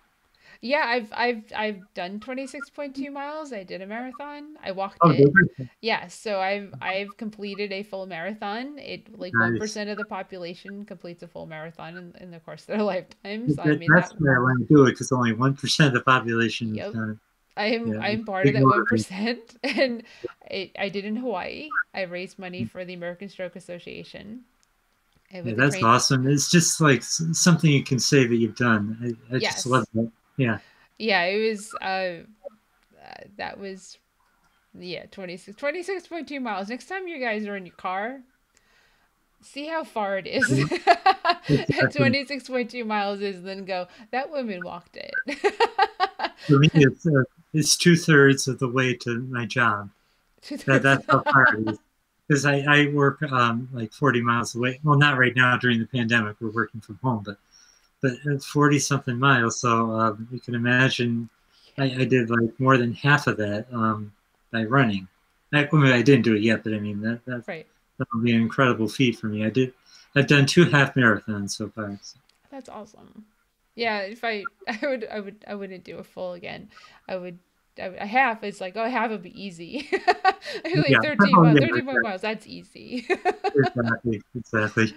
yeah, I've done 26.2 miles. I did a marathon. I walked Oh, it. did Yeah, so I've completed a full marathon. It like Nice. 1% of the population completes a full marathon in the course of their lifetime. So I mean That's that why I want to do it because only 1% of the population has yep. done it. Yeah, I'm part of big that motivation. 1%. And I did in Hawaii. I raised money for the American Stroke Association. And Yeah, with the that's train awesome. It's just like something you can say that you've done. I just love yes. that. Yeah. Yeah, it was that was yeah, 26.2 miles. Next time you guys are in your car, see how far it is. Exactly. 26.2 miles is, then go, that woman walked it. For me, it's 2/3 of the way to my job. Two-thirds. That's how far it is. Because I work like 40 miles away. Well, not right now during the pandemic. We're working from home, but it's 40 something miles. So you can imagine I did like more than half of that by running. I mean, I didn't do it yet, but I mean Right. that would be an incredible feat for me. I've done 2 half marathons so far. So. That's awesome. Yeah, if I wouldn't do a full again. I would, a half is like, oh, half would be easy. Like Yeah. Oh, yeah. 13 miles, that's easy. Exactly. Exactly.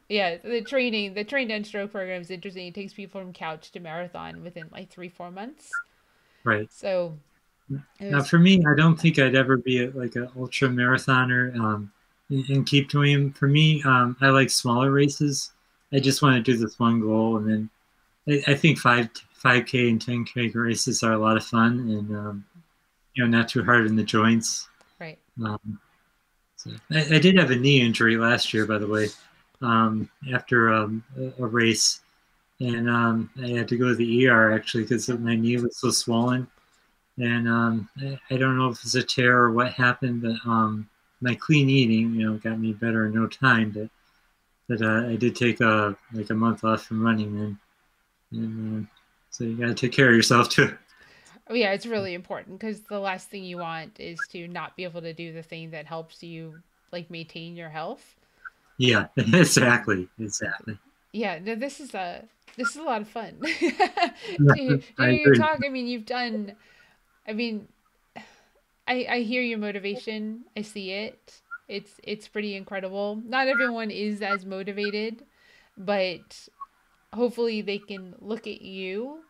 Yeah, the train and stroke program is interesting. It takes people from couch to marathon within like 3, 4 months. Right. So it Now, was, for me, I don't think I'd ever be like an ultra marathoner and keep doing them. For me, I like smaller races. I just want to do this one goal, and then I think 5K and 10K races are a lot of fun, and not too hard in the joints. right. Um, so I did have a knee injury last year, by the way, after a race, and I had to go to the ER actually because my knee was so swollen. And I don't know if it's a tear or what happened, but my clean eating, got me better in no time. But I did take like a month off from running, and so you got to take care of yourself too. Oh yeah, it's really important because the last thing you want is to not be able to do the thing that helps you like maintain your health. Yeah, exactly, exactly. Yeah, no, this is a lot of fun. Yeah, to I hear you agree. talk, I mean, you've done. I mean, I hear your motivation. I see it. It's pretty incredible. Not everyone is as motivated, but hopefully they can look at you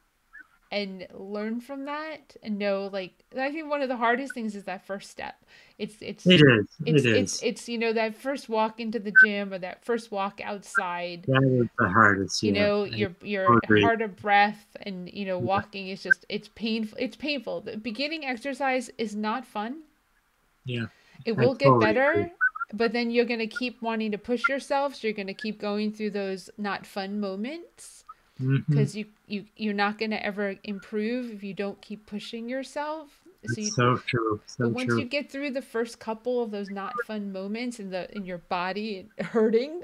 and learn from that and know like I think one of the hardest things is that first step. It's it's It is. it's It it's is. it's that first walk into the gym or that first walk outside. That is the hardest. Yeah, I Your so agree. hard of breath and walking is just it's painful. It's painful. The beginning exercise is not fun. Yeah, It I will get totally agree. better, but then you're going to keep wanting to push yourself, so you're going to keep going through those not fun moments Hmm. because you're not going to ever improve if you don't keep pushing yourself. So It's you so true. but So once you true. get through the first couple of those not fun moments in your body hurting,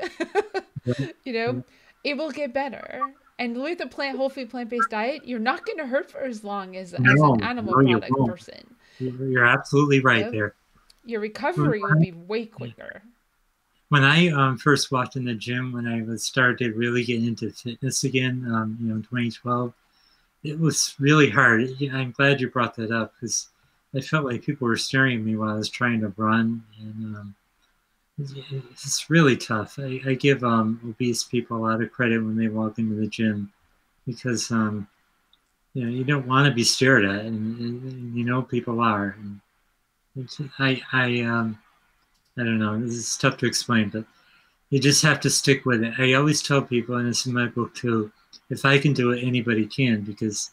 Yeah, you know, yeah. it will get better. And with a whole food plant-based diet, you're not going to hurt for as long as an No, animal no, you product won't. person. You're absolutely right Yep. there. Your When recovery will I, be way yeah. quicker. When I first walked in the gym, when I was started really getting into fitness again, in 2012, it was really hard. Yeah, I'm glad you brought that up because I felt like people were staring at me while I was trying to run, and it's really tough. I give obese people a lot of credit when they walk into the gym because you don't want to be stared at, and people are. And I don't know. This is tough to explain, but you just have to stick with it. I always tell people, and it's in my book too, if I can do it, anybody can, because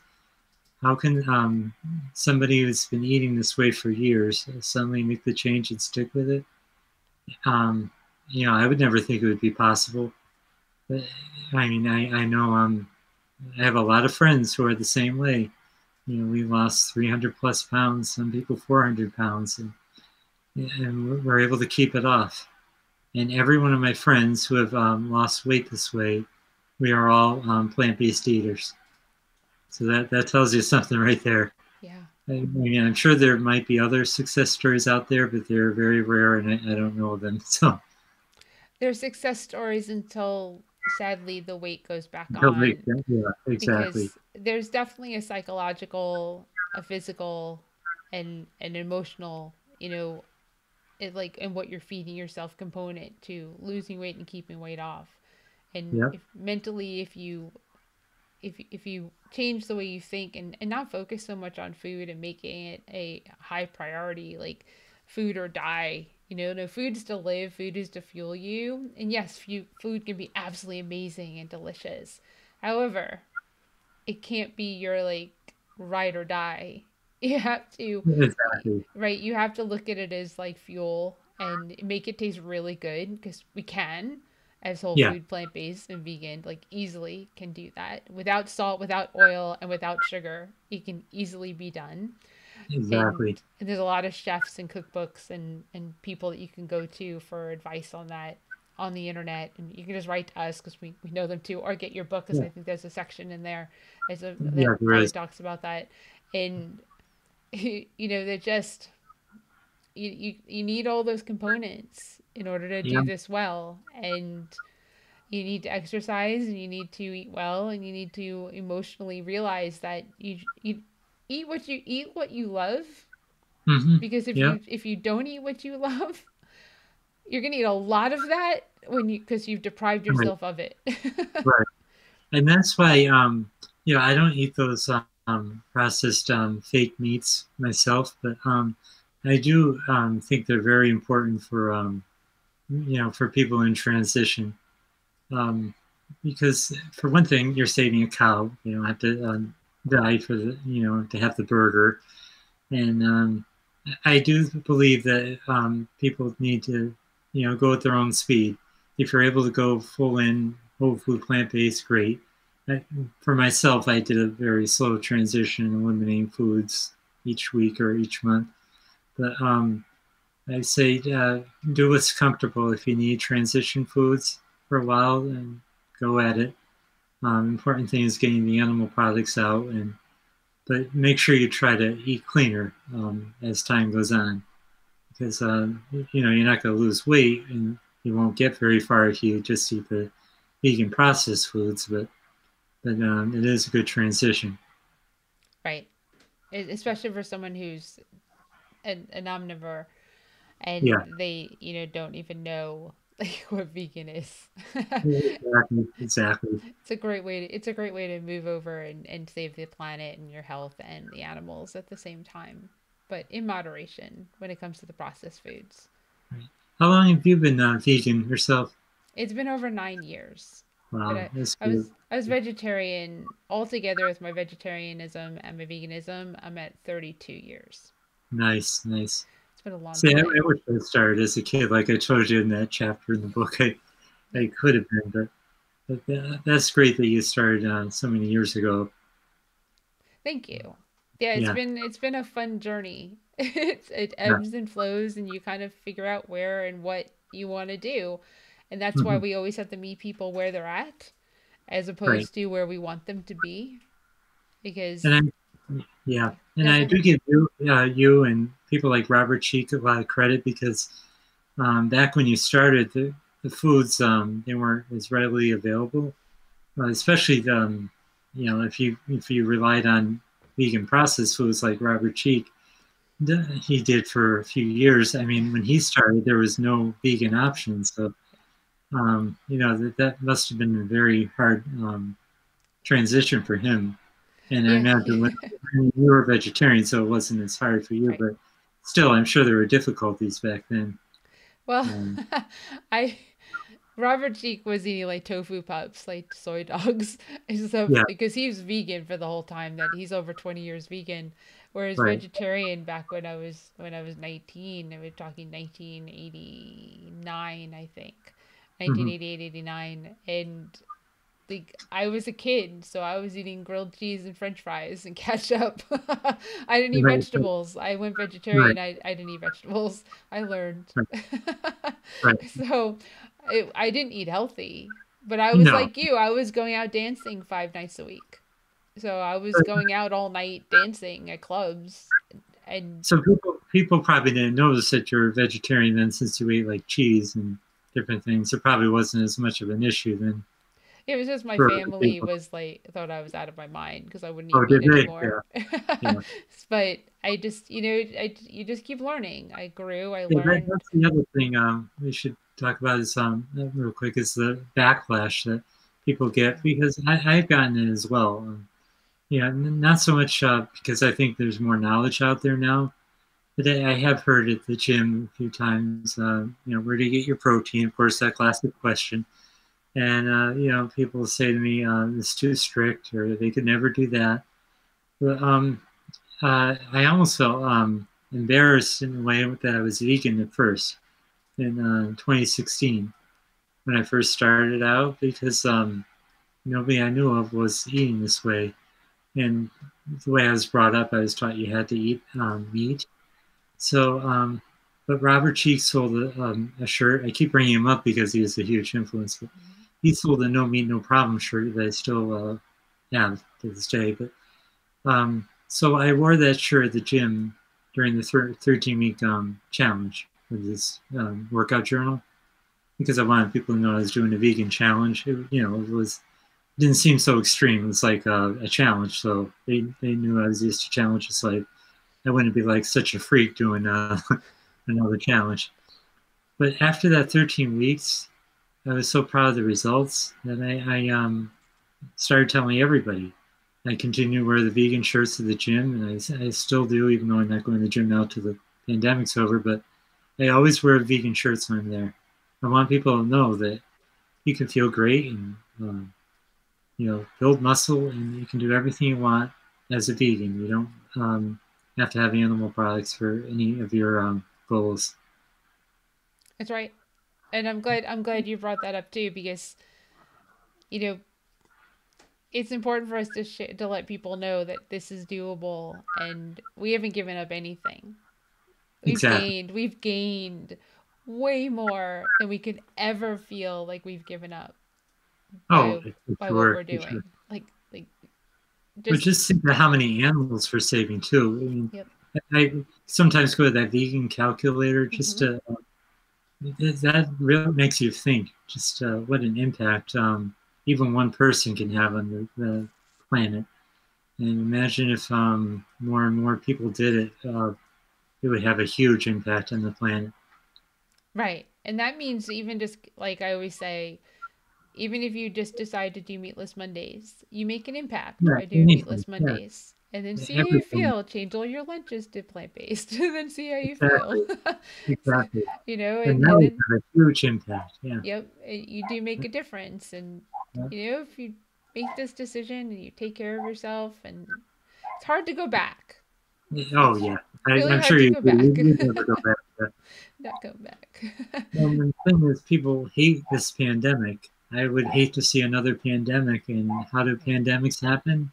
how can somebody who's been eating this way for years suddenly make the change and stick with it? Um, I would never think it would be possible. But, I mean, I know I have a lot of friends who are the same way. We lost 300 plus pounds, some people 400 pounds, and we're able to keep it off. And every one of my friends who have lost weight this way, we are all plant-based eaters. So that tells you something right there. Yeah. I mean, I'm sure there might be other success stories out there, but they're very rare, and I don't know them. So They're success stories until sadly the weight goes back they'll make on them. Yeah, exactly. because there's definitely a psychological, a physical, and an emotional, and what you're feeding yourself component to losing weight and keeping weight off. And Yeah, if mentally, if you change the way you think and not focus so much on food and making it a high priority, like food or die. No, food is to live, food is to fuel you. And yes, food can be absolutely amazing and delicious. However, it can't be your like ride or die. You have to, exactly. right? You have to look at it as like fuel and make it taste really good because we can. as whole Yeah, food, plant-based, and vegan, like easily can do that without salt, without oil, and without sugar. It can easily be done. And exactly. there's a lot of chefs and cookbooks and people that you can go to for advice on that on the internet, and you can just write to us because we know them too, or get your book because Yeah, I think there's a section in there that yeah, there probably is. talks about that. And they're just you need all those components in order to Yeah, do this well. And you need to exercise, and you need to eat well, and you need to emotionally realize that you eat what you love, mm-hmm. because Yeah, if you don't eat what you love, you're gonna eat a lot of that when you because you've deprived right, yourself of it. right. And that's why, I don't eat those processed fake meats myself, but I do think they're very important for, for people in transition. Um, because for one thing, you're saving a cow. You don't have to die for to have the burger. And I do believe that people need to, go at their own speed. If you're able to go full in whole food plant based, great. I, for myself, I did a very slow transition, eliminating foods each week or each month. But I say do what's comfortable. If you need transition foods for a while, and go at it. Important thing is getting the animal products out, but make sure you try to eat cleaner as time goes on, because you're not going to lose weight, and you won't get very far if you just eat the vegan processed foods. But it is a good transition. Right. Especially for someone who's an omnivore and Yeah, they don't even know like what vegan is. exactly, exactly. It's a great way to move over and save the planet and your health and the animals at the same time, but in moderation when it comes to the processed foods. Right. How long have you been vegan yourself? It's been over 9 years, but Wow, I, that's I good. was I was vegetarian altogether with my vegetarianism and my veganism. I'm at 32 years. Nice, nice. It's been a long See, I time. wish I started as a kid, like I told you in that chapter in the book. I could have been, but that's great that you started so many years ago. Thank you. Yeah, Yeah, it's been a fun journey. It yeah, ebbs and flows, and you kind of figure out where and what you want to do, and that's why hmm, we always have to meet people where they're at, as right. opposed to where we want them to be. And Because yeah, yeah, and yeah, I go do ahead. give you and people like Robert Cheek a lot of credit, because back when you started, the foods they weren't as readily available, especially if you relied on vegan processed foods like Robert Cheek. He did for a few years. I mean, when he started, there was no vegan options, so that must have been a very hard transition for him. And I Yeah, imagine when you were a vegetarian, so it wasn't as hard for you, right. but still, I'm sure there were difficulties back then. Well, Um, I Robert Cheek was eating like tofu pups, like soy dogs and stuff, yeah, because he was vegan for the whole time that he's over 20 years vegan, whereas right. vegetarian back when I was 19, and we're talking 1989, I think, Hmm. 1988, 89, and like I was a kid, so I was eating grilled cheese and French fries and ketchup. I didn't eat Right, right, vegetables. I went right, vegetarian. I didn't eat vegetables. I learned. right. Right. So I didn't eat healthy, but I was No, like you. I was going out dancing 5 nights a week. So I was but, going out all night dancing at clubs, and so people probably didn't notice that you're a vegetarian then, since you ate like cheese and different things. It probably wasn't as much of an issue then it was just my for family people. was like thought I was out of my mind because I wouldn't Oh, eat meat did they? anymore. Yeah, yeah. But I just, you just keep learning. I grew, I Yeah, learned. that's the other thing we should talk about is real quick, is the backlash that people get, Yeah. because I've gotten it as well. Yeah, not so much because I think there's more knowledge out there now, but I have heard at the gym a few times, where do you get your protein? Of course, that classic question. And, people say to me, it's too strict, or they could never do that. But I almost felt embarrassed in a way that I was vegan at first in 2016. when I first started out because nobody I knew of was eating this way. And the way I was brought up, I was taught you had to eat meat. So, but Robert Cheek sold a shirt. I keep bringing him up because he was a huge influence. But he sold a "No Meat, No Problem" shirt that I still have to this day. But so I wore that shirt at the gym during the 13-week challenge with this workout journal because I wanted people to know I was doing a vegan challenge. It didn't seem so extreme. It was like a challenge, so they knew I was used to challenges. So I wouldn't be like such a freak doing another challenge. But after that 13 weeks, I was so proud of the results that I started telling everybody. I continue to wear the vegan shirts to the gym, and I still do, even though I'm not going to the gym now till the pandemic's over. But I always wear vegan shirts when I'm there. I want people to know that you can feel great and build muscle, and you can do everything you want as a vegan. You don't have to have animal products for any of your goals. That's right. And I'm glad you brought that up too, because you know it's important for us to let people know that this is doable, and we haven't given up anything. Exactly. We've gained way more than we could ever feel like we've given up Oh, by for by what sure, we're for sure. doing. Like But just just think about how many animals we're saving too. I mean, yep. I sometimes go to that vegan calculator just Hmm. to that really makes you think just what an impact even one person can have on the planet. And imagine if more and more people did it, it would have a huge impact on the planet. Right. And that means even just like I always say, even if you just decide to do meatless Mondays, you make an impact Yeah, by doing anything. meatless Yeah, Mondays. And then see how you everything. feel. Change all your lunches to plant based. And then see how you feel. Exactly. Exactly. And, And that and would then, have a huge impact. Yeah. yep, you do make a difference. And, Yeah. if you make this decision and you take care of yourself, and it's hard to go back. Oh It's yeah, really I'm hard sure to you go do. back. You never go back to that. Not go back. And the thing is, people hate this pandemic. I would hate to see another pandemic. And how do Right. pandemics happen?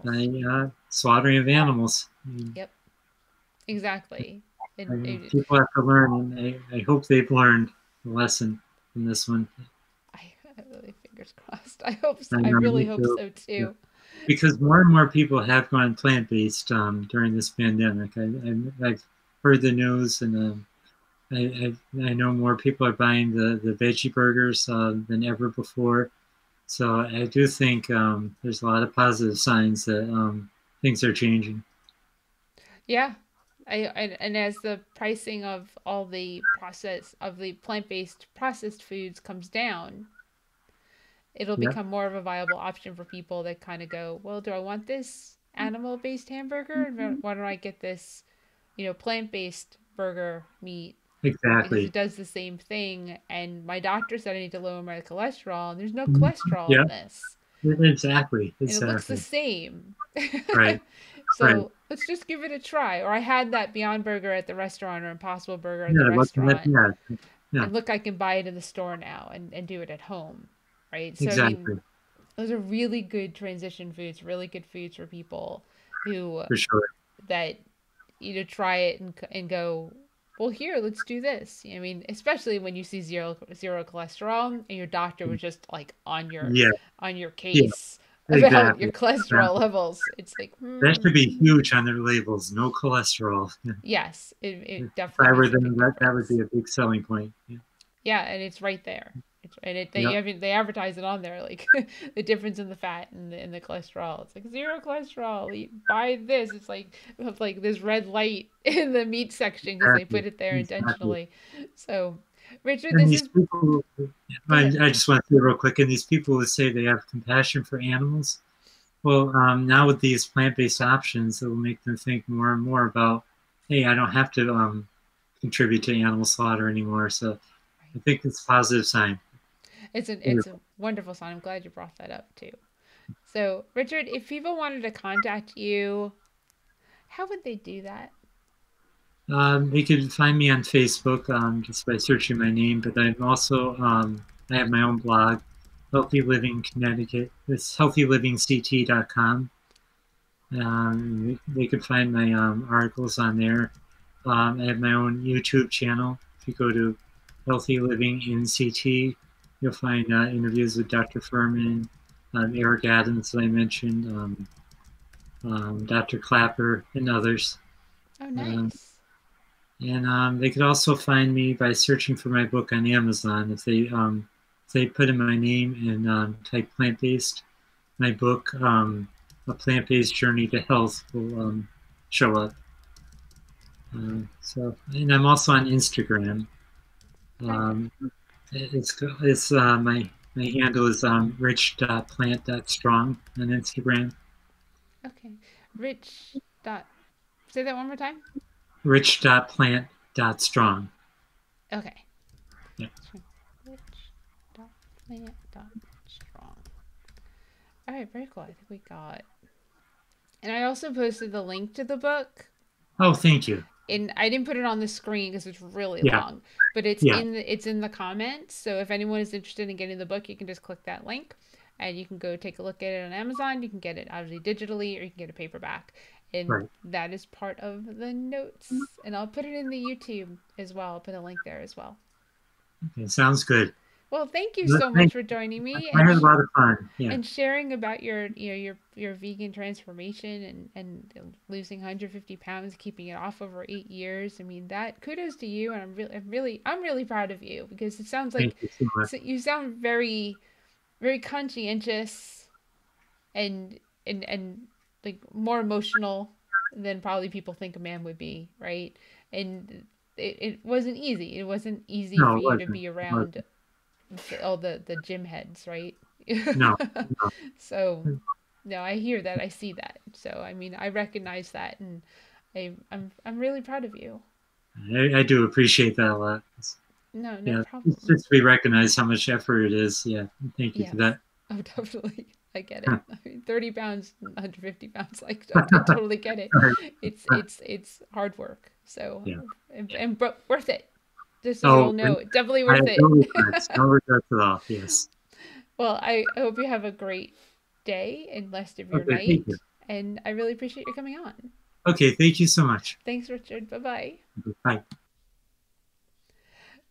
Animals. By slaughtering of animals. Yep. Exactly. And People have to learn, and I hope they've learned the lesson from this one. I really fingers crossed. I hope so. I I know really me hope too. so Yeah. too. Because more and more people have gone plant-based during this pandemic. I've heard the news, and I know more people are buying the veggie burgers than ever before. So I do think there's a lot of positive signs that things are changing. Yeah. And as the pricing of all the plant-based processed foods comes down, it'll Yeah. become more of a viable option for people that kind of go, well, do I want this animal-based hamburger? And why don't I get this, plant-based burger meat because Exactly. it does the same thing. And my doctor said I need to lower my cholesterol, and there's no Mhm. cholesterol Yeah. in this. Exactly. And it looks the Exactly. same. Right. Right. So let's just give it a try. Or I had that Beyond Burger at the restaurant or Impossible Burger at the Yeah. Wasn't that restaurant. bad? Yeah. And look, I can buy it in the store now and do it at home. Right. So, I mean, Exactly. those are really good transition foods, really good foods for people who For sure. that try it and go, well, here, let's do this. I mean, especially when you see zero cholesterol and your doctor was just like Yeah. on your Yeah. case about your Exactly. cholesterol Exactly. levels. It's like, That should be huge on their labels. No cholesterol. yes, If it I definitely were makes a big them, that would difference. be a big selling point. Yeah. Yeah, and it's right there. Yep. They advertise it on there, like the difference in the fat and the cholesterol. It's like zero cholesterol. Buy this. It's like this red light in the meat section because they Exactly. put it there Exactly. intentionally. So, Richard, And this these is people, go ahead. I just want to say real quick, and these people who say they have compassion for animals, well, now with these plant-based options, it will make them think more and more about, hey, I don't have to contribute to animal slaughter anymore. So I think it's a positive sign. It's a wonderful sign. I'm glad you brought that up too. So, Richard, if people wanted to contact you, how would they do that? You could find me on Facebook just by searching my name, but I'm also I have my own blog, Healthy Living Connecticut. It's healthylivingct.com. They could find my articles on there. I have my own YouTube channel. If you go to Healthy Living in CT, you'll find interviews with Dr. Fuhrman, Eric Adams, that I mentioned, Dr. Clapper, and others. Oh, Um, nice. and they could also find me by searching for my book on Amazon. If they put in my name and type plant-based, my book, A Plant-Based Journey to Health, will show up. And I'm also on Instagram. Okay. Um, it's my handle is rich.plant.strong on Instagram. Okay. Rich dot. Say that one more time. Rich.plant.strong. Okay. Yeah. Rich dot plant dot strong. All right. Very cool. I think we got. And I also posted the link to the book. Oh, thank you. And I didn't put it on the screen because it's really Yeah, long, but yeah, it's in the comments. So if anyone is interested in getting the book, you can just click that link, and you can go take a look at it on Amazon. You can get it obviously digitally, or you can get a paperback, and right. that is part of the notes. And I'll put it in the YouTube as well. I'll put a link there as well. Okay, sounds good. Well, thank you Well, so much for joining me I had a lot of fun. Yeah. and sharing about your your vegan transformation and losing 150 pounds, keeping it off over 8 years. I mean, that kudos to you, and I'm really proud of you, because it sounds Thank like, you so much. so you sound very conscientious and and like more emotional than probably people think a man would be, right? And it wasn't easy. It wasn't easy No, for it you to wasn't. be It around wasn't. all the gym heads, right? No, So, no. no, I hear that, I see that. So, I mean, I recognize that, and I'm really proud of you. I do appreciate that a lot. No, no Yeah, it's problem. just we recognize how much effort it is. Yeah, thank you for Yes. that. Oh, definitely. I get it. I mean, 30 pounds, 150 pounds, like I totally get it. It's hard work. So, Yeah. and but worth it. Just so Oh, you'll know, definitely I worth have no it. regrets. No regrets at all. Yes. Well, I hope you have a great day and rest of your Okay, thank you. night. And I really appreciate you coming on. Okay, thank you so much. Thanks, Richard. Bye bye. Bye.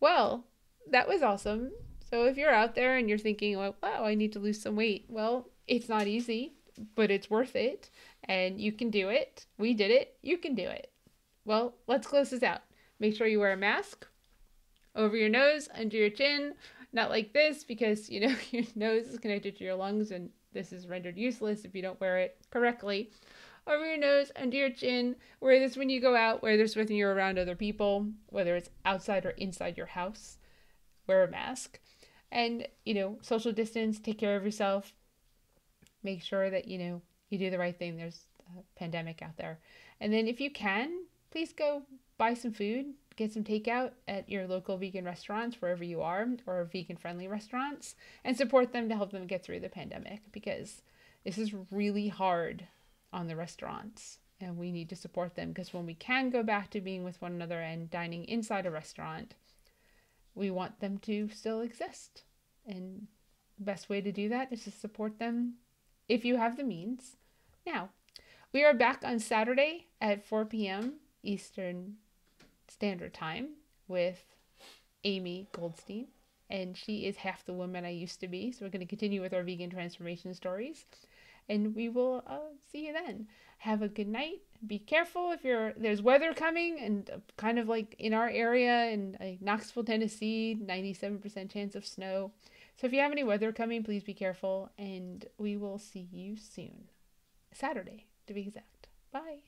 Well, that was awesome. So if you're out there and you're thinking, like, wow, I need to lose some weight, well, it's not easy, but it's worth it. And you can do it. We did it. You can do it. Well, let's close this out. Make sure you wear a mask over your nose, under your chin, not like this, because, your nose is connected to your lungs, and this is rendered useless if you don't wear it correctly. Over your nose, under your chin. Wear this when you go out. Wear this when you're around other people, whether it's outside or inside your house. Wear a mask. And, social distance, take care of yourself. Make sure that, you do the right thing. There's a pandemic out there. And then if you can, please go buy some food, get some takeout at your local vegan restaurants, wherever you are, or vegan friendly restaurants, and support them to help them get through the pandemic, because this is really hard on the restaurants, and we need to support them, because when we can go back to being with one another and dining inside a restaurant, we want them to still exist. And the best way to do that is to support them if you have the means. Now, we are back on Saturday at 4 p.m. Eastern Standard Time with Amy Goldstein, and she is half the woman I used to be. So we're going to continue with our vegan transformation stories, and we will see you then. Have a good night. Be careful if there's weather coming, and kind of like in our area in Knoxville, Tennessee, 97% chance of snow. So if you have any weather coming, please be careful, and we will see you soon. Saturday, to be exact. Bye.